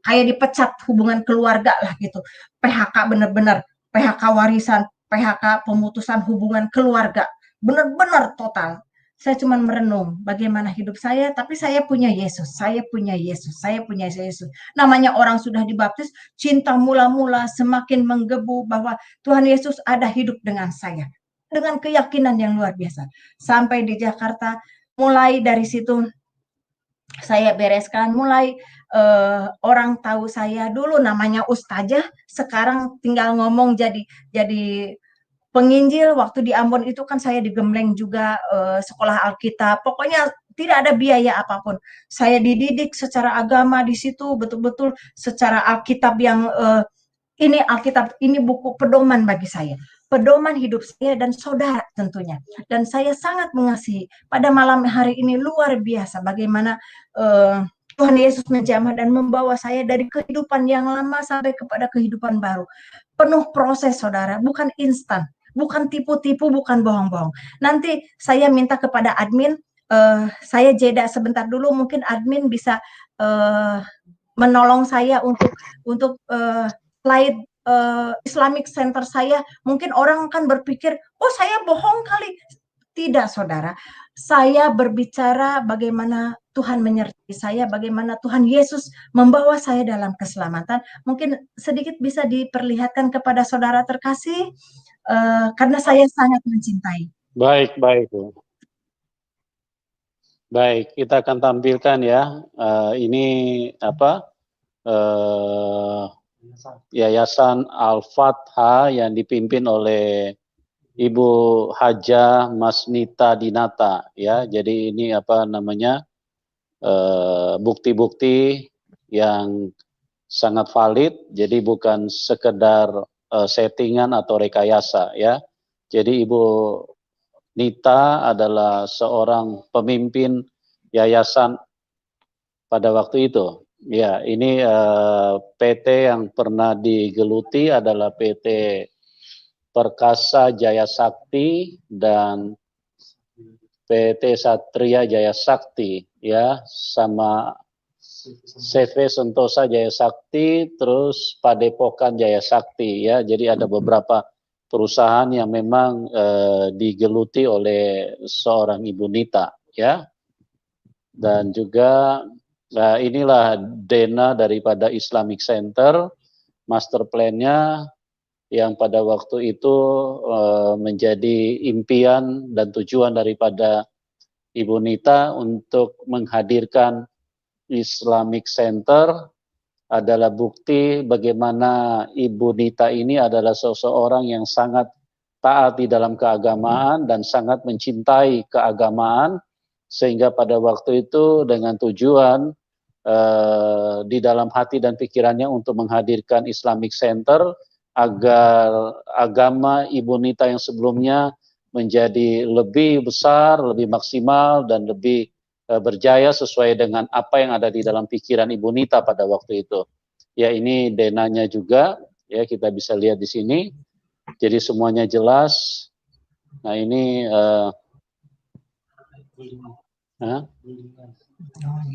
kayak dipecat hubungan keluarga lah gitu. PHK benar-benar, PHK warisan, PHK pemutusan hubungan keluarga, benar-benar total. Saya cuma merenung bagaimana hidup saya, tapi saya punya Yesus, saya punya Yesus, saya punya Yesus. Namanya orang sudah dibaptis, cinta mula-mula semakin menggebu bahwa Tuhan Yesus ada hidup dengan saya. Dengan keyakinan yang luar biasa. Sampai di Jakarta, mulai dari situ saya bereskan, mulai orang tahu saya dulu namanya ustazah, sekarang tinggal ngomong jadi penginjil. Waktu di Ambon itu kan saya digembleng juga sekolah Alkitab. Pokoknya tidak ada biaya apapun. Saya dididik secara agama di situ, betul-betul secara Alkitab yang ini Alkitab, ini buku pedoman bagi saya, pedoman hidup saya dan saudara tentunya. Dan saya sangat mengasihi. Pada malam hari ini luar biasa bagaimana Tuhan Yesus menjamah dan membawa saya dari kehidupan yang lama sampai kepada kehidupan baru. Penuh proses, saudara, bukan instan, bukan tipu-tipu, bukan bohong-bohong. Nanti saya minta kepada admin, saya jeda sebentar dulu, mungkin admin bisa menolong saya untuk slide Islamic Center saya. Mungkin orang kan berpikir, oh saya bohong kali. Tidak, saudara. Saya berbicara bagaimana Tuhan menyertai saya, bagaimana Tuhan Yesus membawa saya dalam keselamatan. Mungkin sedikit bisa diperlihatkan kepada saudara terkasih, karena saya sangat mencintai. Baik, baik, Bu. Baik, kita akan tampilkan ya. Ini apa? Yayasan Al-Fatha yang dipimpin oleh Ibu Hajah Masnita Dinata ya. Jadi ini apa namanya? Bukti-bukti yang sangat valid. Jadi bukan sekedar settingan atau rekayasa ya. Jadi Ibu Nita adalah seorang pemimpin yayasan pada waktu itu. Ya, ini PT yang pernah digeluti adalah PT Perkasa Jaya Sakti dan PT Satria Jaya Sakti, ya, sama CV Sentosa Jaya Sakti, terus Padepokan Jaya Sakti, ya. Jadi ada beberapa perusahaan yang memang digeluti oleh seorang Ibu Nita, ya. Dan juga inilah dana daripada Islamic Center, master plan-nya yang pada waktu itu menjadi impian dan tujuan daripada Ibu Nita untuk menghadirkan Islamic Center adalah bukti bagaimana Ibu Nita ini adalah seseorang yang sangat taat di dalam keagamaan dan sangat mencintai keagamaan, sehingga pada waktu itu dengan tujuan di dalam hati dan pikirannya untuk menghadirkan Islamic Center agar agama Ibu Nita yang sebelumnya menjadi lebih besar, lebih maksimal, dan lebih berjaya sesuai dengan apa yang ada di dalam pikiran Ibu Nita pada waktu itu. Ya, ini denanya juga, ya, kita bisa lihat di sini. Jadi semuanya jelas. Nah, ini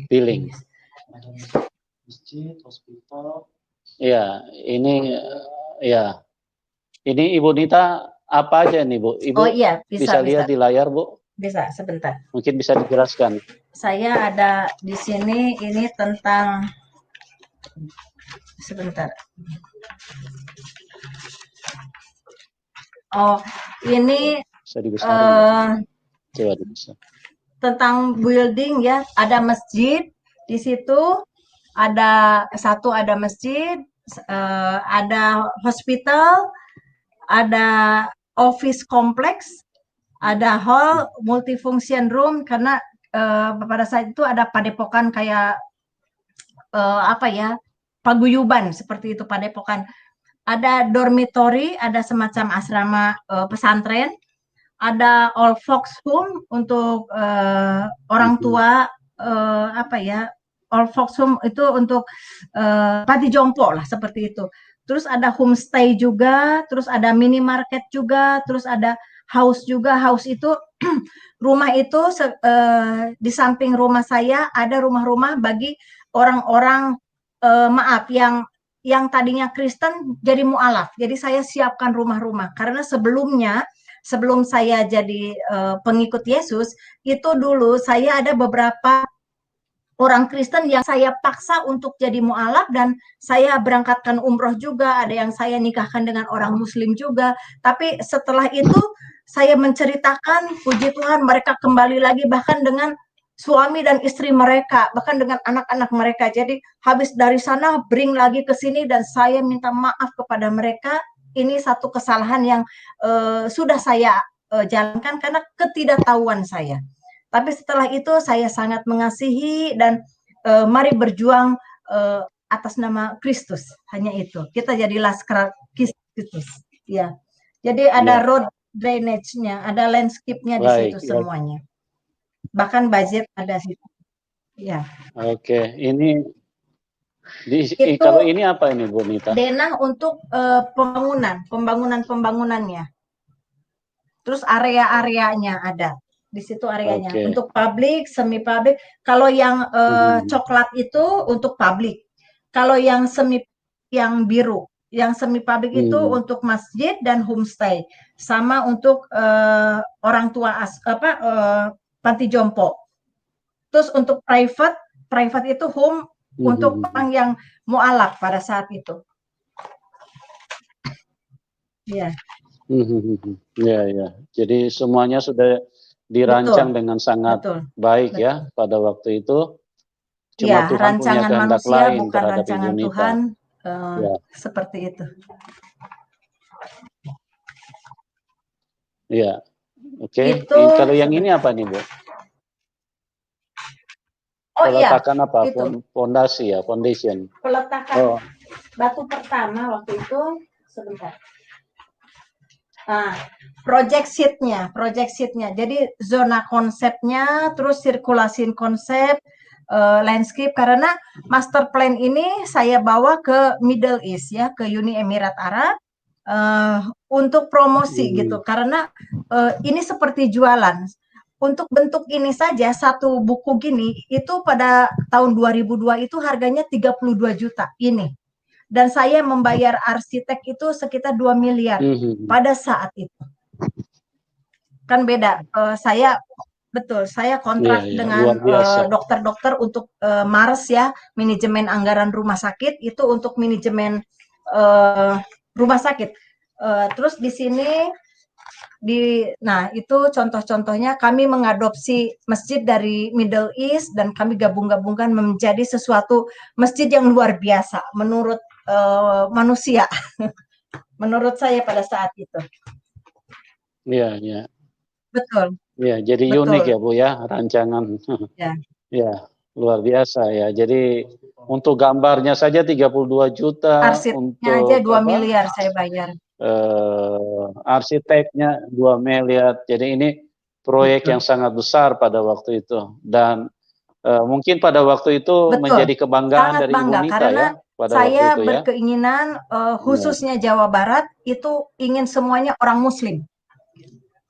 billing. Masjid, hospital. Ya, ini ya. Ini Ibu Nita apa aja nih, Bu? Ibu iya, bisa lihat di layar, Bu? Bisa, sebentar. Mungkin bisa dijelaskan. Saya ada di sini, ini tentang, sebentar. Oh, ini coba dibesar. Tentang building ya, ada masjid di situ, ada masjid, ada hospital, ada office kompleks, ada hall, multifunction room, karena pada saat itu ada padepokan kayak apa ya, paguyuban seperti itu, padepokan. Ada dormitory, ada semacam asrama pesantren, ada all folks home untuk orang tua, apa ya, all folks home itu untuk panti jompo lah, seperti itu. Terus ada homestay juga, terus ada minimarket juga, terus ada house juga. House itu rumah itu di samping rumah saya ada rumah-rumah bagi orang-orang maaf yang tadinya Kristen jadi mu'alaf. Jadi saya siapkan rumah-rumah karena sebelum saya jadi pengikut Yesus, itu dulu saya ada beberapa orang Kristen yang saya paksa untuk jadi mu'alaf, dan saya berangkatkan umroh juga, ada yang saya nikahkan dengan orang Muslim juga. Tapi setelah itu saya menceritakan, puji Tuhan, mereka kembali lagi bahkan dengan suami dan istri mereka, bahkan dengan anak-anak mereka. Jadi habis dari sana bring lagi ke sini, dan saya minta maaf kepada mereka. Ini satu kesalahan yang sudah saya jalankan karena ketidaktahuan saya. Tapi setelah itu saya sangat mengasihi dan mari berjuang atas nama Kristus. Hanya itu. Kita jadi laskar Kristus. Ya. Jadi ada road drainage-nya, ada landscape-nya di situ semuanya. Bahkan budget ada situ. Ya. Oke, ini itu kalau ini apa ini Bu Nita? Denah untuk pembangunannya. Terus area-areanya ada di situ areanya. Untuk publik, semi publik. Kalau yang coklat itu untuk publik. Kalau yang biru, yang semi publik itu untuk masjid dan homestay, sama untuk orang tua panti jompo. Terus untuk private itu home untuk orang yang mualaf pada saat itu. Ya. Ya. Jadi semuanya sudah dirancang dengan sangat baik ya pada waktu itu. Cuma ya, Tuhan punya kehendak lain bukan terhadap rancangan Ibu Nita. Tuhan, seperti itu. Iya, oke. Kalau yang ini apa nih Bu? Peletakan apa? Fondasi ya, foundation. Peletakan batu pertama waktu itu, sebentar. Nah, project sheet-nya. Jadi zona konsepnya, terus sirkulasi konsep, landscape, karena master plan ini saya bawa ke Middle East ya, ke Uni Emirat Arab untuk promosi gitu. Karena ini seperti jualan. Untuk bentuk ini saja satu buku gini itu pada tahun 2002 itu harganya 32 juta ini. Dan saya membayar arsitek itu sekitar 2 miliar pada saat itu. Kan beda. Saya kontrak dengan dokter-dokter untuk Mars ya, manajemen anggaran rumah sakit itu untuk manajemen rumah sakit. Terus di sini nah itu contoh-contohnya kami mengadopsi masjid dari Middle East dan kami gabung-gabungkan menjadi sesuatu masjid yang luar biasa menurut manusia. Menurut saya pada saat itu. Iya. Betul. Iya, jadi unik ya Bu ya rancangan. Ya, luar biasa ya. Jadi untuk gambarnya saja 32 juta, arsiteknya aja 2 miliar saya bayar. Arsiteknya 2 miliar. Jadi ini proyek yang sangat besar pada waktu itu dan mungkin pada waktu itu menjadi kebanggaan dari Ibu Nita karena ya pada saya waktu itu ya. berkeinginan khususnya Jawa Barat itu ingin semuanya orang Muslim.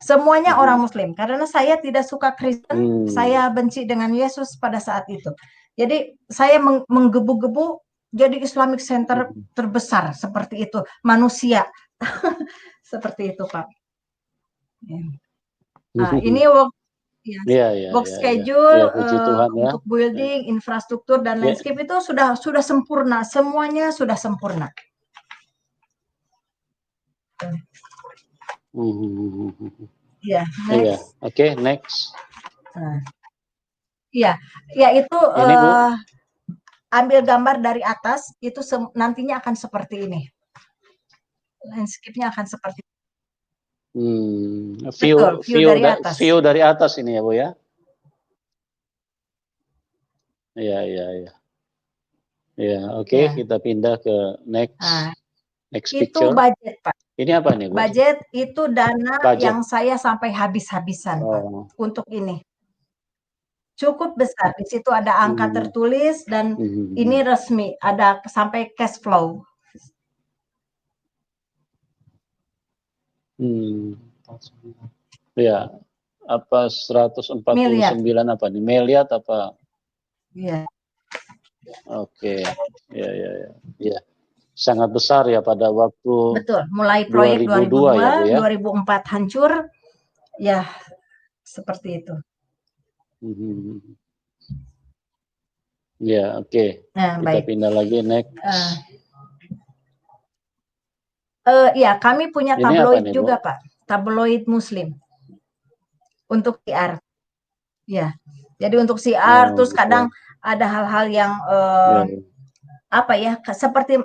Semuanya orang Muslim karena saya tidak suka Kristen, saya benci dengan Yesus pada saat itu. Jadi saya menggebu-gebu jadi Islamic Center terbesar seperti itu, manusia. Seperti itu, Pak. Nah, ini work schedule untuk building, infrastruktur dan landscape itu sudah sempurna, semuanya sudah sempurna. Iya, next. Oke, next. Iya, itu ambil gambar dari atas itu nantinya akan seperti ini. Landscape-nya akan seperti view dari atas ini ya Bu ya. Iya. Ya, oke, kita pindah ke next picture. Itu budget, Pak. Ini apa nih Bu? Budget itu dana yang saya sampai habis-habisan Pak untuk ini. Cukup besar. Di situ ada angka tertulis dan ini resmi, ada sampai cash flow. Ya, apa 149 apa nih? Miliar apa? Iya. Oke. Ya. Sangat besar ya pada waktu. Betul, mulai proyek 2002 ya, Bu ya. 2004 hancur. Ya, seperti itu. Ya, oke. Kita pindah lagi next. Ya, kami punya tabloid juga, Pak. Tabloid Muslim. Untuk CR. Ya. Jadi untuk CR terus kadang ada hal-hal yang apa ya, seperti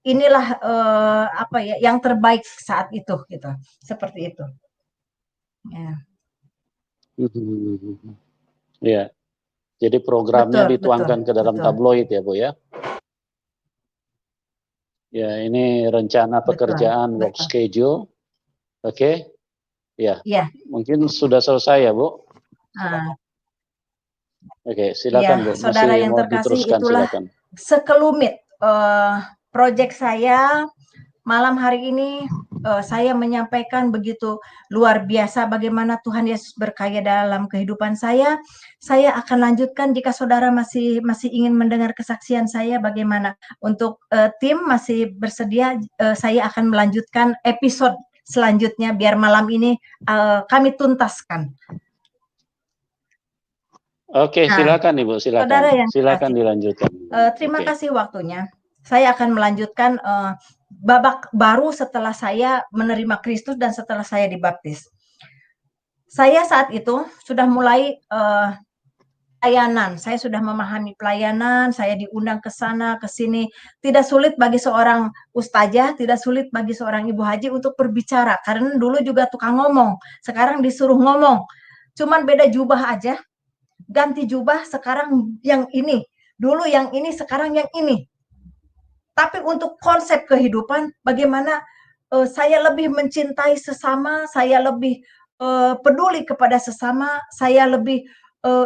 inilah apa ya, yang terbaik saat itu gitu. Seperti itu. Ya. Ya, jadi programnya Betul, dituangkan ke dalam betul. tabloid ya, Bu ya? Ya, ini rencana pekerjaan work Betul. schedule. Oke, ya. Iya. Mungkin sudah selesai ya, Bu? Nah, Oke, iya, silakan Bu. saudara Masih yang mau terkasih, diteruskan, itulah silakan. sekelumit proyek saya malam hari ini. Saya menyampaikan begitu luar biasa bagaimana Tuhan Yesus berkarya dalam kehidupan saya. Saya akan lanjutkan jika saudara masih ingin mendengar kesaksian saya bagaimana. Untuk tim masih bersedia, saya akan melanjutkan episode selanjutnya biar malam ini kami tuntaskan. Oke, Nah, silakan Ibu, silakan. saudara yang Silakan terkasih, dilanjutkan. terima Oke. kasih waktunya. Saya akan melanjutkan babak baru setelah saya menerima Kristus dan setelah saya dibaptis. Saya saat itu sudah mulai pelayanan. Saya sudah memahami pelayanan, saya diundang ke sana, ke sini. Tidak sulit bagi seorang ustazah, tidak sulit bagi seorang ibu haji untuk berbicara. Karena dulu juga tukang ngomong, sekarang disuruh ngomong. Cuman beda jubah aja, ganti jubah sekarang yang ini. Dulu yang ini, sekarang yang ini. Tapi untuk konsep kehidupan, bagaimana saya lebih mencintai sesama, saya lebih peduli kepada sesama, saya lebih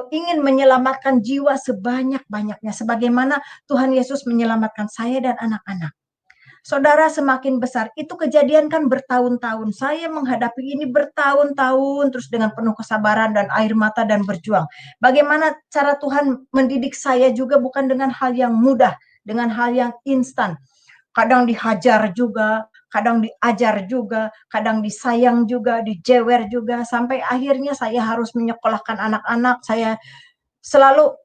ingin menyelamatkan jiwa sebanyak-banyaknya, sebagaimana Tuhan Yesus menyelamatkan saya dan anak-anak. Saudara, semakin besar, itu kejadian kan bertahun-tahun. Saya menghadapi ini bertahun-tahun, terus dengan penuh kesabaran dan air mata dan berjuang. Bagaimana cara Tuhan mendidik saya juga bukan dengan hal yang mudah, dengan hal yang instan. Kadang dihajar juga, kadang diajar juga, kadang disayang juga, dijewer juga, sampai akhirnya saya harus menyekolahkan anak-anak. Saya selalu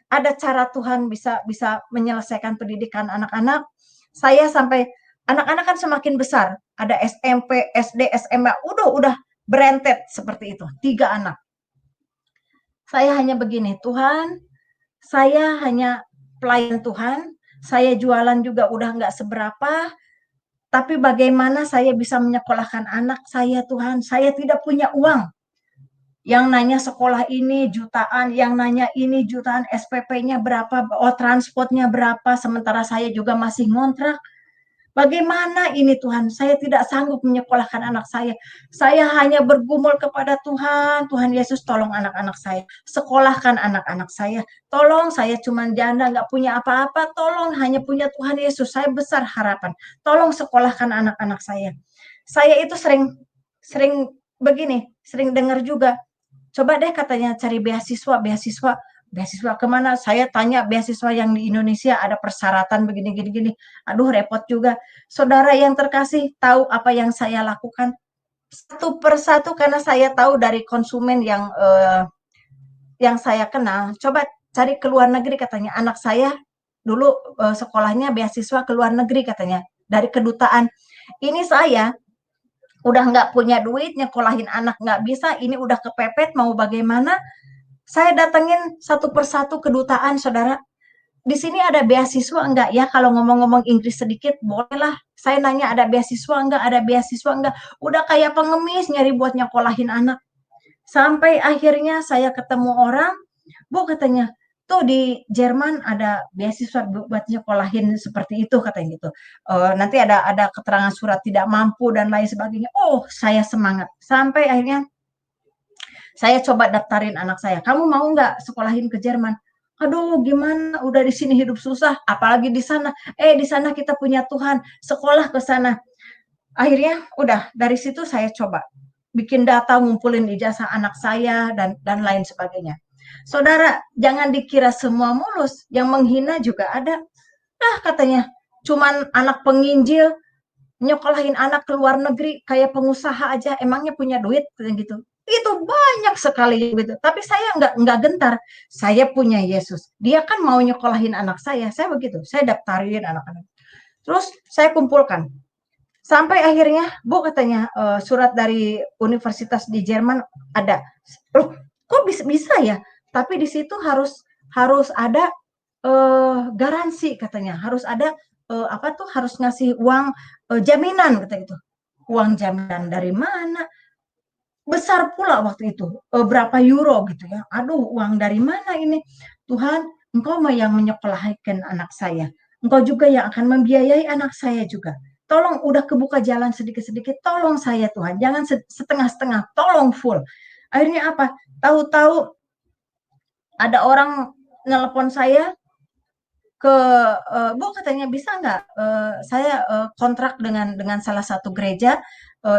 ada cara Tuhan bisa menyelesaikan pendidikan anak-anak. Saya sampai anak-anak kan semakin besar, ada SMP, SD, SMA, udah berentet seperti itu, 3 anak. Saya hanya begini, Tuhan, saya hanya pelayan Tuhan, saya jualan juga udah nggak seberapa, tapi bagaimana saya bisa menyekolahkan anak saya, Tuhan? Saya tidak punya uang. Yang nanya sekolah ini jutaan, yang nanya ini jutaan, SPP-nya berapa, oh transportnya berapa, sementara saya juga masih ngontrak. Bagaimana ini Tuhan? Saya tidak sanggup menyekolahkan anak saya. Saya hanya bergumul kepada Tuhan, Tuhan Yesus tolong anak-anak saya. Sekolahkan anak-anak saya. Tolong, saya cuma janda, nggak punya apa-apa. Tolong, hanya punya Tuhan Yesus. Saya besar harapan. Tolong sekolahkan anak-anak saya. Saya itu sering begini, sering dengar juga. Coba deh katanya cari beasiswa kemana? Saya tanya beasiswa yang di Indonesia ada persyaratan begini. Aduh repot juga. Saudara yang terkasih, tahu apa yang saya lakukan? Satu persatu karena saya tahu dari konsumen yang saya kenal. Coba cari ke luar negeri katanya. Anak saya dulu sekolahnya beasiswa ke luar negeri katanya. Dari kedutaan. Ini saya udah nggak punya duit, nyekolahin anak nggak bisa, ini udah kepepet, mau bagaimana? Saya datengin satu persatu kedutaan, saudara. Di sini ada beasiswa enggak ya? Kalau ngomong-ngomong Inggris sedikit, bolehlah. Saya nanya ada beasiswa enggak, ada beasiswa enggak. Udah kayak pengemis nyari buat nyekolahin anak. Sampai akhirnya saya ketemu orang, Bu katanya, tuh di Jerman ada beasiswa buat nyekolahin seperti itu katanya gitu. Nanti ada keterangan surat tidak mampu dan lain sebagainya. Oh, saya semangat. Sampai akhirnya saya coba daftarin anak saya. Kamu mau nggak sekolahin ke Jerman? Aduh, gimana? Udah di sini hidup susah, apalagi di sana. Di sana kita punya Tuhan. Sekolah ke sana. Akhirnya, udah dari situ saya coba bikin data, ngumpulin ijazah anak saya dan lain sebagainya. Saudara, jangan dikira semua mulus. Yang menghina juga ada. Katanya, cuman anak penginjil nyekolahin anak ke luar negeri kayak pengusaha aja, emangnya punya duit gitu. Itu banyak sekali gitu. Tapi saya nggak gentar. Saya punya Yesus. Dia kan mau nyekolahin anak saya begitu. Saya daftarin anak-anak. Terus saya kumpulkan. Sampai akhirnya, Bu katanya surat dari universitas di Jerman ada. Loh, kok bisa ya? Tapi di situ harus ada garansi katanya. Harus ada harus ngasih uang jaminan kata gitu. Uang jaminan dari mana? besar pula waktu itu, berapa euro gitu ya. Aduh, uang dari mana ini? Tuhan, Engkau yang menyekolahkan anak saya. Engkau juga yang akan membiayai anak saya juga. Tolong udah kebuka jalan sedikit-sedikit, tolong saya Tuhan. Jangan setengah-setengah, tolong full. Akhirnya apa? Tahu-tahu ada orang nelpon saya ke Bu katanya bisa nggak saya kontrak dengan salah satu gereja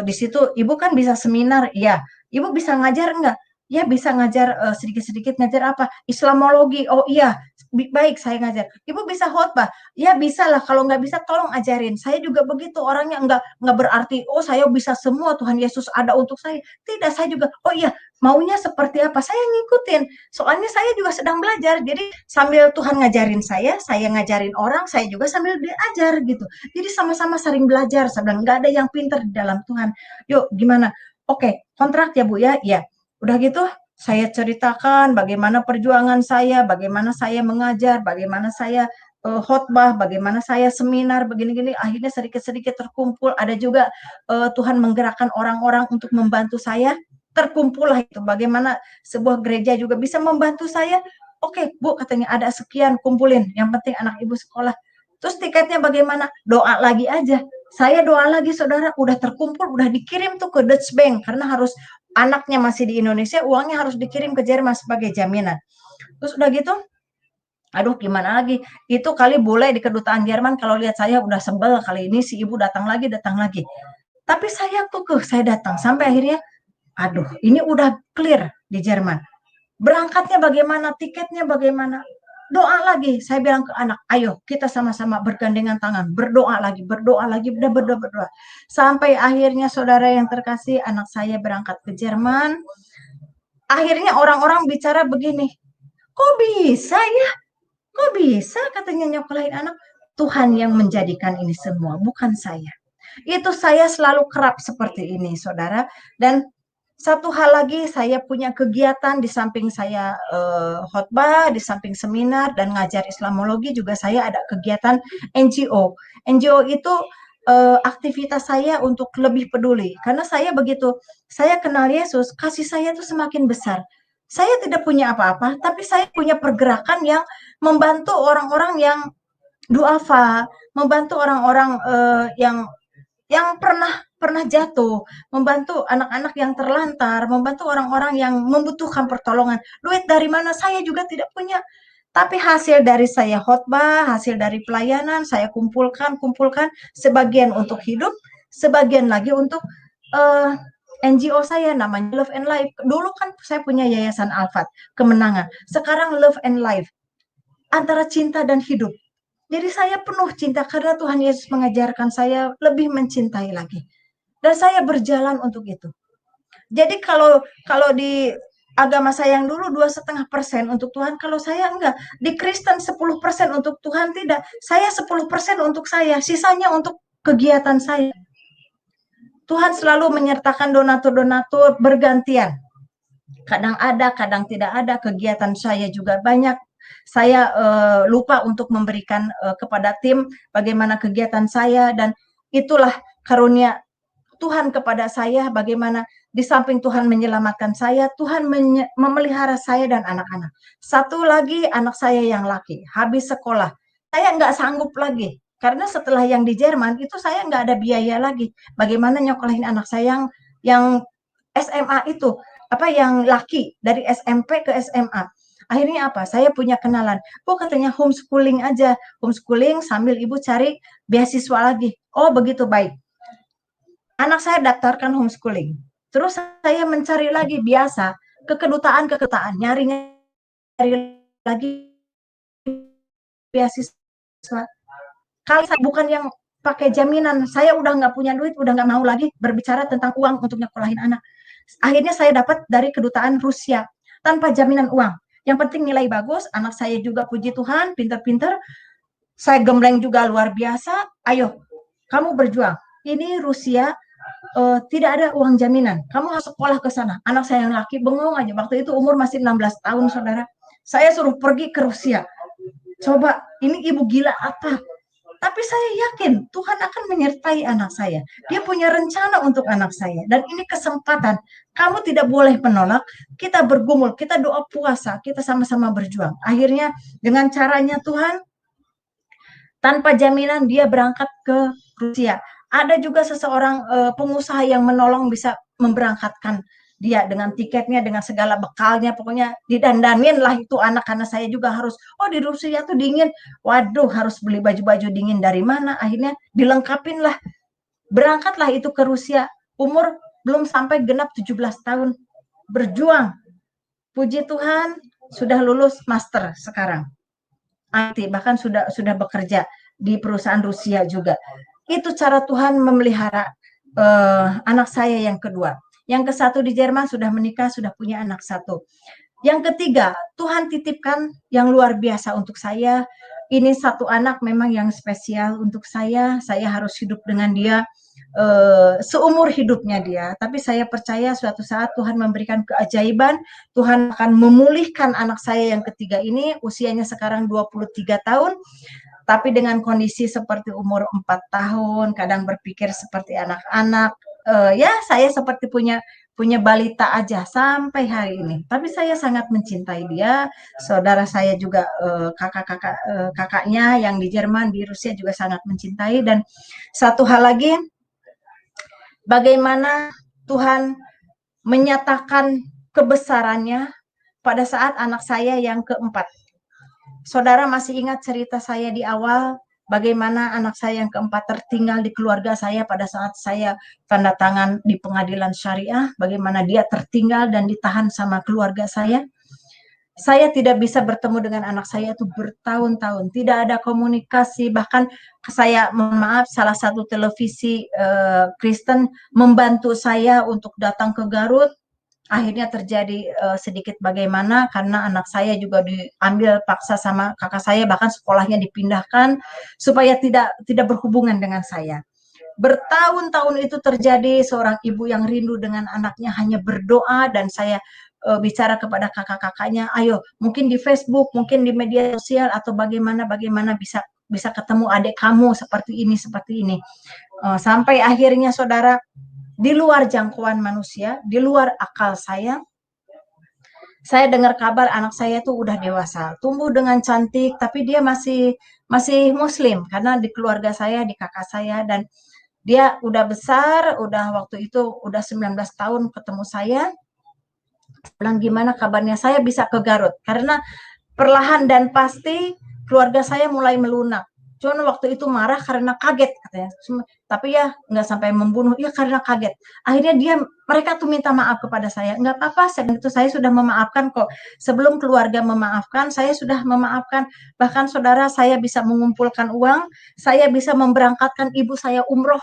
di situ Ibu kan bisa seminar ya Ibu bisa ngajar nggak ya bisa ngajar sedikit-sedikit ngajar apa Islamologi oh iya baik saya ngajar Ibu bisa khotbah ya bisa lah kalau nggak bisa tolong ajarin saya juga begitu orangnya nggak berarti oh saya bisa semua Tuhan Yesus ada untuk saya tidak saya juga oh iya maunya seperti apa saya ngikutin soalnya saya juga sedang belajar jadi sambil Tuhan ngajarin saya ngajarin orang saya juga sambil belajar gitu jadi sama-sama saling belajar sedang nggak ada yang pinter di dalam Tuhan yuk gimana oke kontrak ya Bu ya ya udah gitu saya ceritakan bagaimana perjuangan saya bagaimana saya mengajar bagaimana saya khotbah bagaimana saya seminar begini-gini akhirnya sedikit-sedikit terkumpul ada juga Tuhan menggerakkan orang-orang untuk membantu saya terkumpullah itu bagaimana sebuah gereja juga bisa membantu saya oke Bu katanya ada sekian kumpulin yang penting anak ibu sekolah terus tiketnya bagaimana doa lagi aja saya doa lagi saudara udah terkumpul udah dikirim tuh ke Dutch Bank karena harus anaknya masih di Indonesia uangnya harus dikirim ke Jerman sebagai jaminan terus udah gitu aduh gimana lagi itu kali boleh di kedutaan Jerman kalau lihat saya udah sebel kali ini si ibu datang lagi tapi saya saya datang sampai akhirnya aduh ini udah clear di Jerman berangkatnya bagaimana, tiketnya bagaimana. Doa lagi, saya bilang ke anak, ayo kita sama-sama bergandengan tangan, berdoa lagi, udah berdoa. Sampai akhirnya saudara yang terkasih, anak saya berangkat ke Jerman. Akhirnya orang-orang bicara begini, kok bisa ya? Kok bisa katanya nyokolain anak? Tuhan yang menjadikan ini semua, bukan saya. Itu saya selalu kerap seperti ini, saudara. Dan satu hal lagi, saya punya kegiatan di samping saya khotbah, di samping seminar dan ngajar Islamologi juga saya ada kegiatan NGO. NGO itu aktivitas saya untuk lebih peduli. Karena saya begitu, saya kenal Yesus, kasih saya itu semakin besar. Saya tidak punya apa-apa, tapi saya punya pergerakan yang membantu orang-orang yang duafa, membantu orang-orang yang pernah jatuh, membantu anak-anak yang terlantar, membantu orang-orang yang membutuhkan pertolongan. Duit dari mana saya juga tidak punya. Tapi hasil dari saya khotbah, hasil dari pelayanan, saya kumpulkan sebagian untuk hidup, sebagian lagi untuk NGO saya namanya Love and Life. Dulu kan saya punya Yayasan Alfat, Kemenangan. Sekarang Love and Life, antara cinta dan hidup. Jadi saya penuh cinta karena Tuhan Yesus mengajarkan saya lebih mencintai lagi. Dan saya berjalan untuk itu. Jadi kalau di agama saya yang dulu 2,5% untuk Tuhan, kalau saya enggak. Di Kristen 10% untuk Tuhan tidak. Saya 10% untuk saya, sisanya untuk kegiatan saya. Tuhan selalu menyertakan donatur-donatur bergantian. Kadang ada, kadang tidak ada. Kegiatan saya juga banyak. Saya lupa untuk memberikan kepada tim bagaimana kegiatan saya dan itulah karunia Tuhan kepada saya bagaimana di samping Tuhan menyelamatkan saya, Tuhan memelihara saya dan anak-anak. Satu lagi anak saya yang laki, habis sekolah. Saya nggak sanggup lagi, karena setelah yang di Jerman, itu saya nggak ada biaya lagi. Bagaimana nyokolahin anak saya yang SMA itu, yang laki, dari SMP ke SMA. Akhirnya apa? Saya punya kenalan. Oh katanya homeschooling aja. Homeschooling sambil ibu cari beasiswa lagi. Oh begitu baik. Anak saya daftarkan homeschooling. Terus saya mencari lagi biasa ke kedutaan nyari lagi beasiswa. Kali saya bukan yang pakai jaminan, saya udah nggak punya duit, udah nggak mau lagi berbicara tentang uang untuk nyekolahin anak. Akhirnya saya dapat dari kedutaan Rusia tanpa jaminan uang. Yang penting nilai bagus, anak saya juga puji Tuhan, pinter-pinter. Saya gembleng juga luar biasa. Ayo, kamu berjuang. Ini Rusia tidak ada uang jaminan. Kamu harus sekolah ke sana. Anak saya yang laki bengong aja. Waktu itu umur masih 16 tahun, saudara. Saya suruh pergi ke Rusia. Coba, ini ibu gila apa? Tapi saya yakin Tuhan akan menyertai anak saya. Dia punya rencana untuk anak saya. Dan ini kesempatan. Kamu tidak boleh menolak. Kita bergumul, kita doa puasa, kita sama-sama berjuang. Akhirnya dengan caranya Tuhan, tanpa jaminan dia berangkat ke Rusia. Ada juga seseorang pengusaha yang menolong bisa memberangkatkan dia dengan tiketnya, dengan segala bekalnya, pokoknya didandanin lah itu anak, karena saya juga harus, oh di Rusia tuh dingin, waduh harus beli baju-baju dingin dari mana, akhirnya dilengkapin lah, berangkatlah itu ke Rusia, umur belum sampai genap 17 tahun, berjuang, puji Tuhan sudah lulus master sekarang, IT, bahkan sudah bekerja di perusahaan Rusia juga. Itu cara Tuhan memelihara anak saya yang kedua. Yang ke-1 di Jerman sudah menikah, sudah punya anak 1. Yang ketiga, Tuhan titipkan yang luar biasa untuk saya. Ini 1 anak memang yang spesial untuk saya. Saya harus hidup dengan dia seumur hidupnya dia. Tapi saya percaya suatu saat Tuhan memberikan keajaiban. Tuhan akan memulihkan anak saya yang ketiga ini. Usianya sekarang 23 tahun. Tapi dengan kondisi seperti umur 4 tahun, kadang berpikir seperti anak-anak. Ya saya seperti punya balita aja sampai hari ini. Tapi saya sangat mencintai dia. Saudara saya juga kakaknya yang di Jerman, di Rusia juga sangat mencintai. Dan satu hal lagi, bagaimana Tuhan menyatakan kebesarannya pada saat anak saya yang keempat. Saudara masih ingat cerita saya di awal, bagaimana anak saya yang keempat tertinggal di keluarga saya pada saat saya tanda tangan di pengadilan syariah, bagaimana dia tertinggal dan ditahan sama keluarga saya. Saya tidak bisa bertemu dengan anak saya itu bertahun-tahun, tidak ada komunikasi, bahkan saya, mohon maaf, salah satu televisi Kristen membantu saya untuk datang ke Garut. Akhirnya terjadi sedikit bagaimana karena anak saya juga diambil paksa sama kakak saya, bahkan sekolahnya dipindahkan supaya tidak berhubungan dengan saya. Bertahun-tahun itu terjadi, seorang ibu yang rindu dengan anaknya hanya berdoa, dan saya bicara kepada kakak-kakaknya, ayo mungkin di Facebook, mungkin di media sosial atau bagaimana bisa ketemu adik kamu seperti ini. Sampai akhirnya saudara, di luar jangkauan manusia, di luar akal saya dengar kabar anak saya tuh udah dewasa, tumbuh dengan cantik, tapi dia masih muslim, karena di keluarga saya, di kakak saya, dan dia udah besar, udah waktu itu udah 19 tahun ketemu saya, bilang gimana kabarnya, saya bisa ke Garut, karena perlahan dan pasti keluarga saya mulai melunak. Cuman waktu itu marah karena kaget katanya. Tapi ya nggak sampai membunuh, ya karena kaget. Akhirnya mereka tuh minta maaf kepada saya. Nggak apa-apa, itu saya sudah memaafkan kok. Sebelum keluarga memaafkan, saya sudah memaafkan. Bahkan saudara, saya bisa mengumpulkan uang, saya bisa memberangkatkan ibu saya umroh.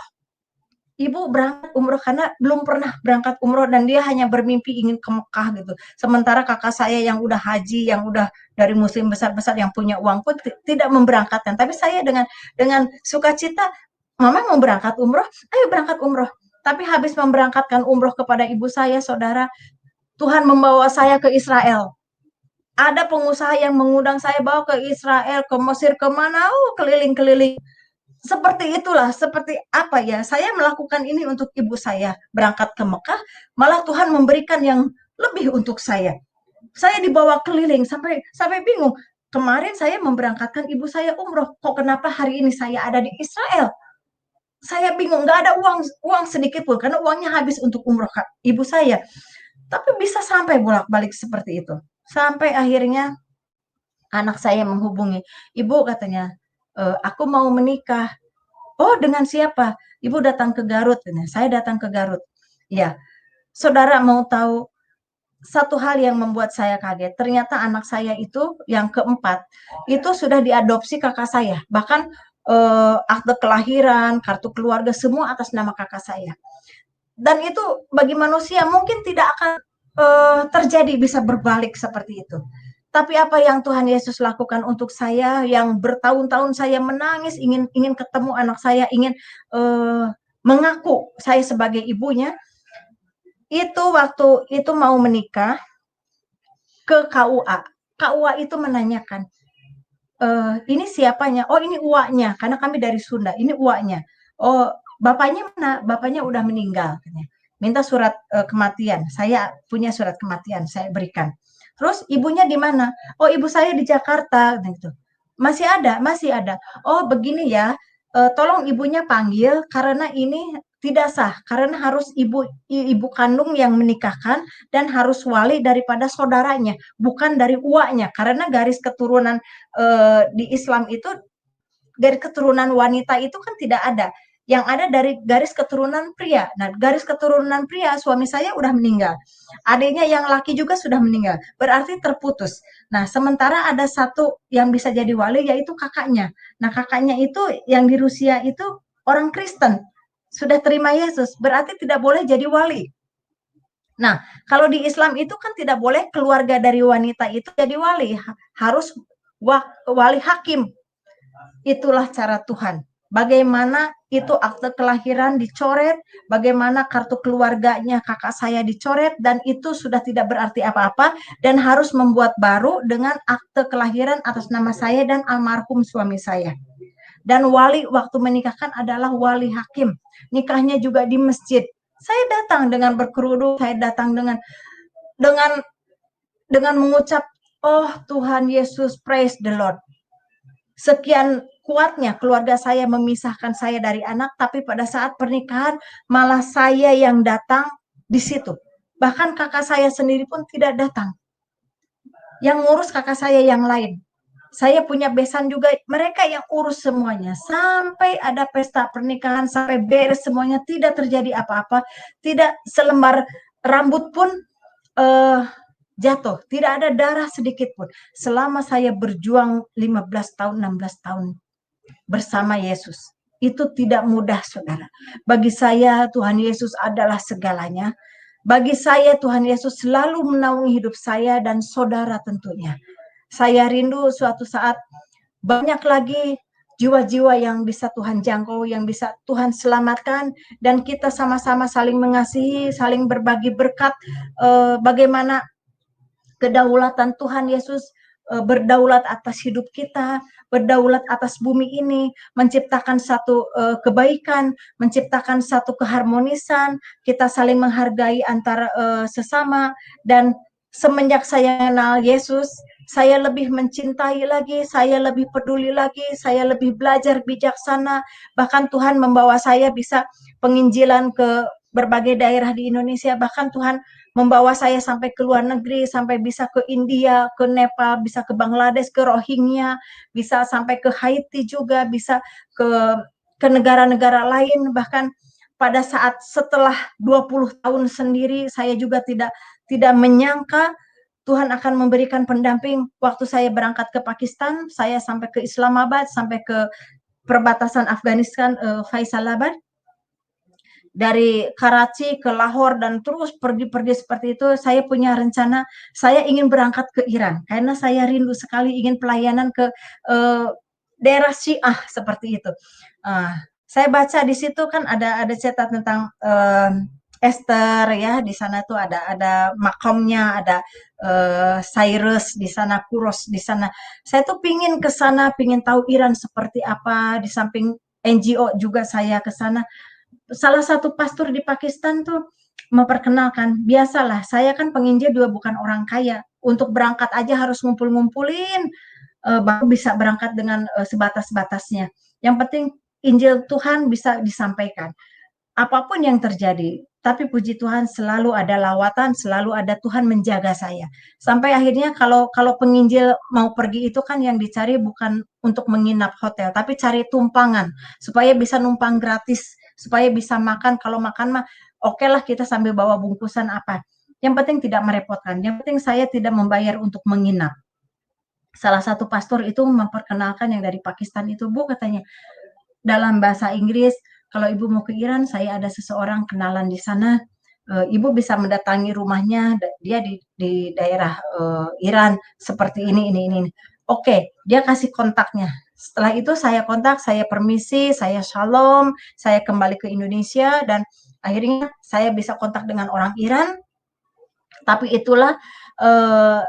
Ibu berangkat umroh karena belum pernah berangkat umroh, dan dia hanya bermimpi ingin ke Mekah gitu. Sementara kakak saya yang udah haji, yang udah dari muslim besar-besar yang punya uang pun tidak memberangkatkan. Tapi saya dengan sukacita, mama mau berangkat umroh, ayo berangkat umroh. Tapi habis memberangkatkan umroh kepada ibu saya, saudara, Tuhan membawa saya ke Israel. Ada pengusaha yang mengundang saya bawa ke Israel, ke Mesir, kemana, keliling-keliling. Seperti itulah, seperti apa ya, saya melakukan ini untuk ibu saya, berangkat ke Mekah, malah Tuhan memberikan yang lebih untuk saya. Saya dibawa keliling sampai bingung. Kemarin saya memberangkatkan ibu saya umroh, kok kenapa hari ini saya ada di Israel? Saya bingung, nggak ada uang sedikit pun, karena uangnya habis untuk umroh ibu saya. Tapi bisa sampai bolak-balik seperti itu. Sampai akhirnya anak saya menghubungi, ibu katanya, aku mau menikah. Oh, dengan siapa? Ibu datang ke Garut. Saya datang ke Garut. Ya, saudara mau tahu satu hal yang membuat saya kaget. Ternyata anak saya itu yang keempat itu sudah diadopsi kakak saya. Bahkan akte kelahiran, kartu keluarga, semua atas nama kakak saya. Dan itu bagi manusia mungkin tidak akan terjadi, bisa berbalik seperti itu. Tapi apa yang Tuhan Yesus lakukan untuk saya, yang bertahun-tahun saya menangis, ingin ketemu anak saya, ingin mengaku saya sebagai ibunya, itu waktu itu mau menikah ke KUA. KUA itu menanyakan, ini siapanya? Oh, ini uaknya, karena kami dari Sunda. Ini uaknya. Oh, bapaknya mana? Bapaknya udah meninggal. Katanya. Minta surat kematian. Saya punya surat kematian, saya berikan. Terus ibunya di mana? Oh, ibu saya di Jakarta. Gitu. Masih ada, masih ada. Oh, begini ya. Tolong ibunya panggil karena ini tidak sah, karena harus ibu kandung yang menikahkan dan harus wali daripada saudaranya, bukan dari uaknya, karena garis keturunan di Islam itu garis keturunan wanita itu kan tidak ada. Yang ada dari garis keturunan pria. Nah, garis keturunan pria suami saya udah meninggal. Adiknya yang laki juga sudah meninggal. Berarti terputus. Nah, sementara ada satu yang bisa jadi wali yaitu kakaknya. Nah, kakaknya itu yang di Rusia itu orang Kristen. Sudah terima Yesus, berarti tidak boleh jadi wali. Nah, kalau di Islam itu kan tidak boleh keluarga dari wanita itu jadi wali, harus wali hakim. Itulah cara Tuhan. Bagaimana itu akte kelahiran dicoret, bagaimana kartu keluarganya kakak saya dicoret, dan itu sudah tidak berarti apa-apa, dan harus membuat baru dengan akte kelahiran atas nama saya dan almarhum suami saya. Dan wali waktu menikahkan adalah wali hakim. Nikahnya juga di masjid. Saya datang dengan berkerudung, saya datang dengan mengucap, oh Tuhan Yesus, praise the Lord. Sekian kuatnya keluarga saya memisahkan saya dari anak, tapi pada saat pernikahan malah saya yang datang di situ. Bahkan kakak saya sendiri pun tidak datang. Yang ngurus kakak saya yang lain. Saya punya besan juga, mereka yang urus semuanya. Sampai ada pesta pernikahan, sampai beres semuanya, tidak terjadi apa-apa. Tidak selembar rambut pun jatuh. Tidak ada darah sedikit pun. Selama saya berjuang 15 tahun, 16 tahun bersama Yesus. Itu tidak mudah, saudara. Bagi saya, Tuhan Yesus adalah segalanya. Bagi saya, Tuhan Yesus selalu menaungi hidup saya dan saudara tentunya. Saya rindu suatu saat banyak lagi jiwa-jiwa yang bisa Tuhan jangkau, yang bisa Tuhan selamatkan, dan kita sama-sama saling mengasihi, saling berbagi berkat, bagaimana kedaulatan Tuhan Yesus berdaulat atas hidup kita, berdaulat atas bumi ini, menciptakan satu kebaikan, menciptakan satu keharmonisan, kita saling menghargai antara sesama, dan semenjak saya kenal Yesus, saya lebih mencintai lagi, saya lebih peduli lagi, saya lebih belajar bijaksana, bahkan Tuhan membawa saya bisa penginjilan ke berbagai daerah di Indonesia, bahkan Tuhan membawa saya sampai ke luar negeri, sampai bisa ke India, ke Nepal, bisa ke Bangladesh, ke Rohingya, bisa sampai ke Haiti juga, bisa ke negara-negara lain, bahkan pada saat setelah 20 tahun sendiri, saya juga tidak menyangka Tuhan akan memberikan pendamping. Waktu saya berangkat ke Pakistan, saya sampai ke Islamabad, sampai ke perbatasan Afghanistan, Faisalabad, dari Karachi ke Lahore, dan terus pergi-pergi seperti itu. Saya punya rencana, saya ingin berangkat ke Iran, karena saya rindu sekali ingin pelayanan ke daerah Syiah seperti itu. Saya baca di situ kan ada cerita tentang Esther ya, di sana tuh ada makamnya, ada Cyrus di sana, Kuros di sana. Saya tuh pingin ke sana, pingin tahu Iran seperti apa. Di samping NGO juga saya ke sana. Salah satu pastor di Pakistan tuh memperkenalkan, biasalah saya kan penginjil juga bukan orang kaya. Untuk berangkat aja harus ngumpul-ngumpulin, baru bisa berangkat dengan sebatas-batasnya. Yang penting Injil Tuhan bisa disampaikan. Apapun yang terjadi, tapi puji Tuhan selalu ada lawatan, selalu ada Tuhan menjaga saya. Sampai akhirnya kalau penginjil mau pergi itu kan yang dicari bukan untuk menginap hotel, tapi cari tumpangan supaya bisa numpang gratis, supaya bisa makan. Kalau makan mah oke lah, kita sambil bawa bungkusan apa. Yang penting tidak merepotkan. Yang penting saya tidak membayar untuk menginap. Salah satu pastor itu memperkenalkan yang dari Pakistan itu, Bu, katanya dalam bahasa Inggris, kalau Ibu mau ke Iran, saya ada seseorang kenalan di sana, Ibu bisa mendatangi rumahnya, dia di daerah Iran, seperti ini. Oke, dia kasih kontaknya. Setelah itu saya kontak, saya permisi, saya shalom, saya kembali ke Indonesia, dan akhirnya saya bisa kontak dengan orang Iran. Tapi itulah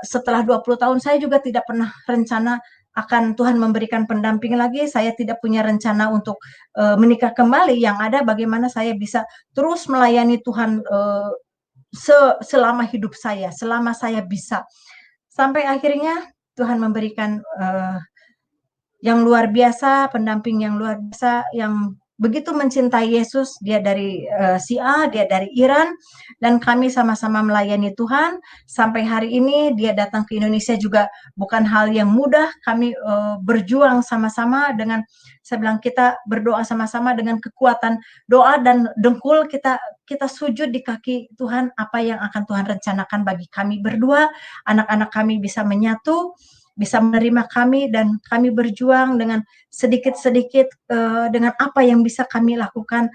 setelah 20 tahun saya juga tidak pernah rencana akan Tuhan memberikan pendamping lagi, saya tidak punya rencana untuk menikah kembali. Yang ada bagaimana saya bisa terus melayani Tuhan selama hidup saya, selama saya bisa. Sampai akhirnya Tuhan memberikan yang luar biasa, pendamping yang luar biasa, yang begitu mencintai Yesus. Dia dari Sia, dia dari Iran, dan kami sama-sama melayani Tuhan. Sampai hari ini dia datang ke Indonesia juga bukan hal yang mudah. Kami berjuang sama-sama dengan, saya bilang kita berdoa sama-sama dengan kekuatan doa dan dengkul, kita sujud di kaki Tuhan, apa yang akan Tuhan rencanakan bagi kami berdua, anak-anak kami bisa menyatu, bisa menerima kami, dan kami berjuang dengan sedikit-sedikit dengan apa yang bisa kami lakukan.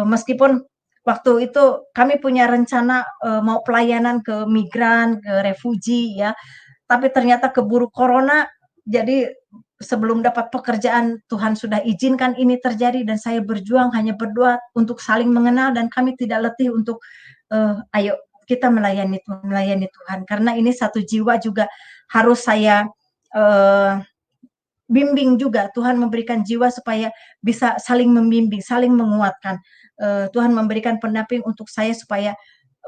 Meskipun waktu itu kami punya rencana mau pelayanan ke migran, ke refugi ya, tapi ternyata keburu corona, jadi sebelum dapat pekerjaan Tuhan sudah izinkan ini terjadi, dan saya berjuang hanya berdoa untuk saling mengenal, dan kami tidak letih untuk ayo kita melayani Tuhan, karena ini satu jiwa juga harus saya bimbing juga. Tuhan memberikan jiwa supaya bisa saling membimbing, saling menguatkan. Tuhan memberikan pendamping untuk saya supaya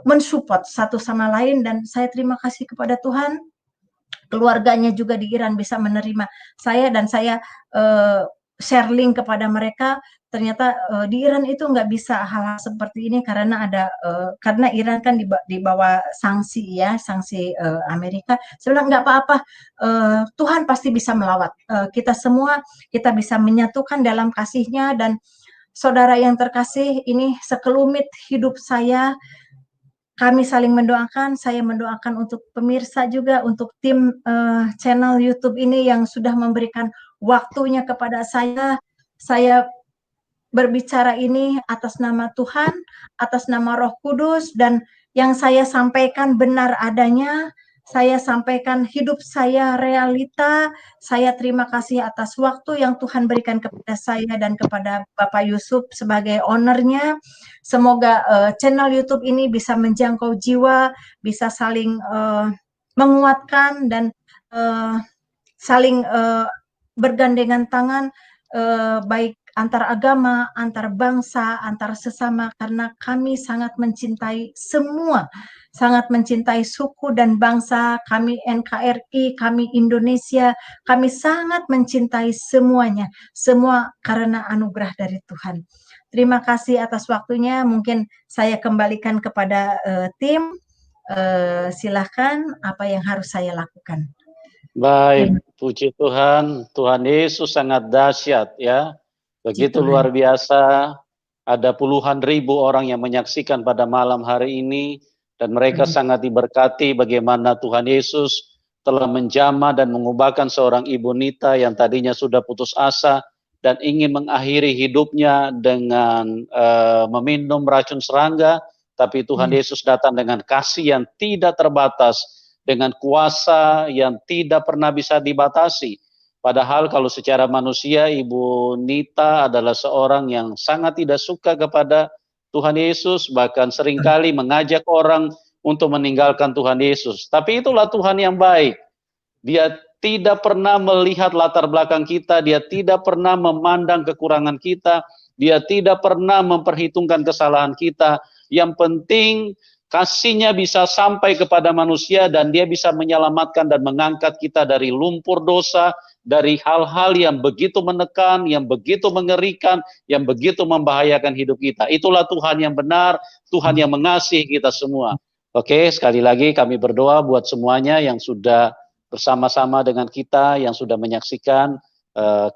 mensupport satu sama lain, dan saya terima kasih kepada Tuhan. Keluarganya juga di Iran bisa menerima saya, dan saya share link kepada mereka. Ternyata di Iran itu nggak bisa hal-hal seperti ini karena karena Iran kan di bawah sanksi ya, sanksi Amerika. Saya bilang nggak apa-apa, Tuhan pasti bisa melawat kita semua, kita bisa menyatukan dalam kasih-Nya. Dan saudara yang terkasih, ini sekelumit hidup saya. Kami saling mendoakan, saya mendoakan untuk pemirsa juga, untuk tim channel YouTube ini yang sudah memberikan waktunya kepada saya. Saya berbicara ini atas nama Tuhan, atas nama Roh Kudus, dan yang saya sampaikan benar adanya. Saya sampaikan hidup saya realita. Saya terima kasih atas waktu yang Tuhan berikan kepada saya dan kepada Bapak Yusuf sebagai ownernya. Semoga channel YouTube ini bisa menjangkau jiwa, bisa saling menguatkan, dan saling bergandengan tangan, baik antar agama, antar bangsa, antar sesama, karena kami sangat mencintai semua, sangat mencintai suku dan bangsa, kami NKRI, kami Indonesia, kami sangat mencintai semuanya, semua karena anugerah dari Tuhan. Terima kasih atas waktunya, mungkin saya kembalikan kepada tim, silahkan apa yang harus saya lakukan. Baik, puji Tuhan, Tuhan Yesus sangat dahsyat ya. Begitu luar biasa, ada puluhan ribu orang yang menyaksikan pada malam hari ini, dan mereka sangat diberkati bagaimana Tuhan Yesus telah menjamah dan mengubahkan seorang ibu Nita yang tadinya sudah putus asa dan ingin mengakhiri hidupnya dengan meminum racun serangga, tapi Tuhan Yesus datang dengan kasih yang tidak terbatas, dengan kuasa yang tidak pernah bisa dibatasi. Padahal kalau secara manusia, Ibu Nita adalah seorang yang sangat tidak suka kepada Tuhan Yesus, bahkan seringkali mengajak orang untuk meninggalkan Tuhan Yesus. Tapi itulah Tuhan yang baik. Dia tidak pernah melihat latar belakang kita, dia tidak pernah memandang kekurangan kita, dia tidak pernah memperhitungkan kesalahan kita. Yang penting kasih-Nya bisa sampai kepada manusia, dan dia bisa menyelamatkan dan mengangkat kita dari lumpur dosa, dari hal-hal yang begitu menekan, yang begitu mengerikan, yang begitu membahayakan hidup kita. Itulah Tuhan yang benar, Tuhan yang mengasihi kita semua. Oke, sekali lagi kami berdoa buat semuanya yang sudah bersama-sama dengan kita, yang sudah menyaksikan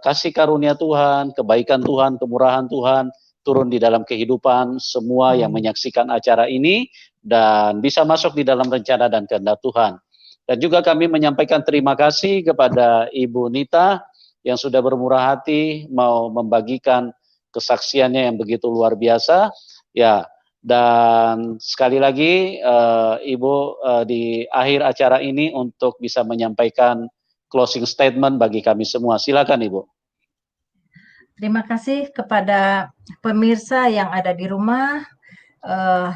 kasih karunia Tuhan, kebaikan Tuhan, kemurahan Tuhan turun di dalam kehidupan semua yang menyaksikan acara ini, dan bisa masuk di dalam rencana dan kehendak Tuhan. Dan juga kami menyampaikan terima kasih kepada Ibu Nita yang sudah bermurah hati mau membagikan kesaksiannya yang begitu luar biasa. Ya, dan sekali lagi Ibu di akhir acara ini untuk bisa menyampaikan closing statement bagi kami semua. Silakan Ibu. Terima kasih kepada pemirsa yang ada di rumah.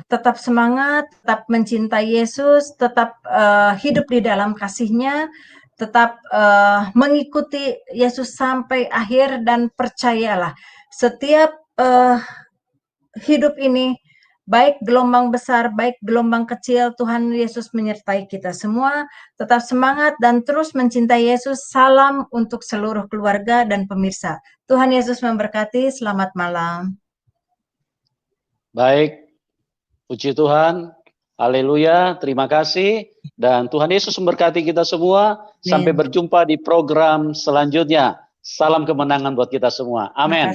Tetap semangat, tetap mencintai Yesus, tetap hidup di dalam kasih-Nya, tetap mengikuti Yesus sampai akhir, dan percayalah setiap hidup ini, baik gelombang besar, baik gelombang kecil, Tuhan Yesus menyertai kita semua. Tetap semangat dan terus mencintai Yesus. Salam untuk seluruh keluarga dan pemirsa. Tuhan Yesus memberkati. Selamat malam. Baik, puji Tuhan, haleluya, terima kasih, dan Tuhan Yesus memberkati kita semua. Sampai berjumpa di program selanjutnya. Salam kemenangan buat kita semua. Amin.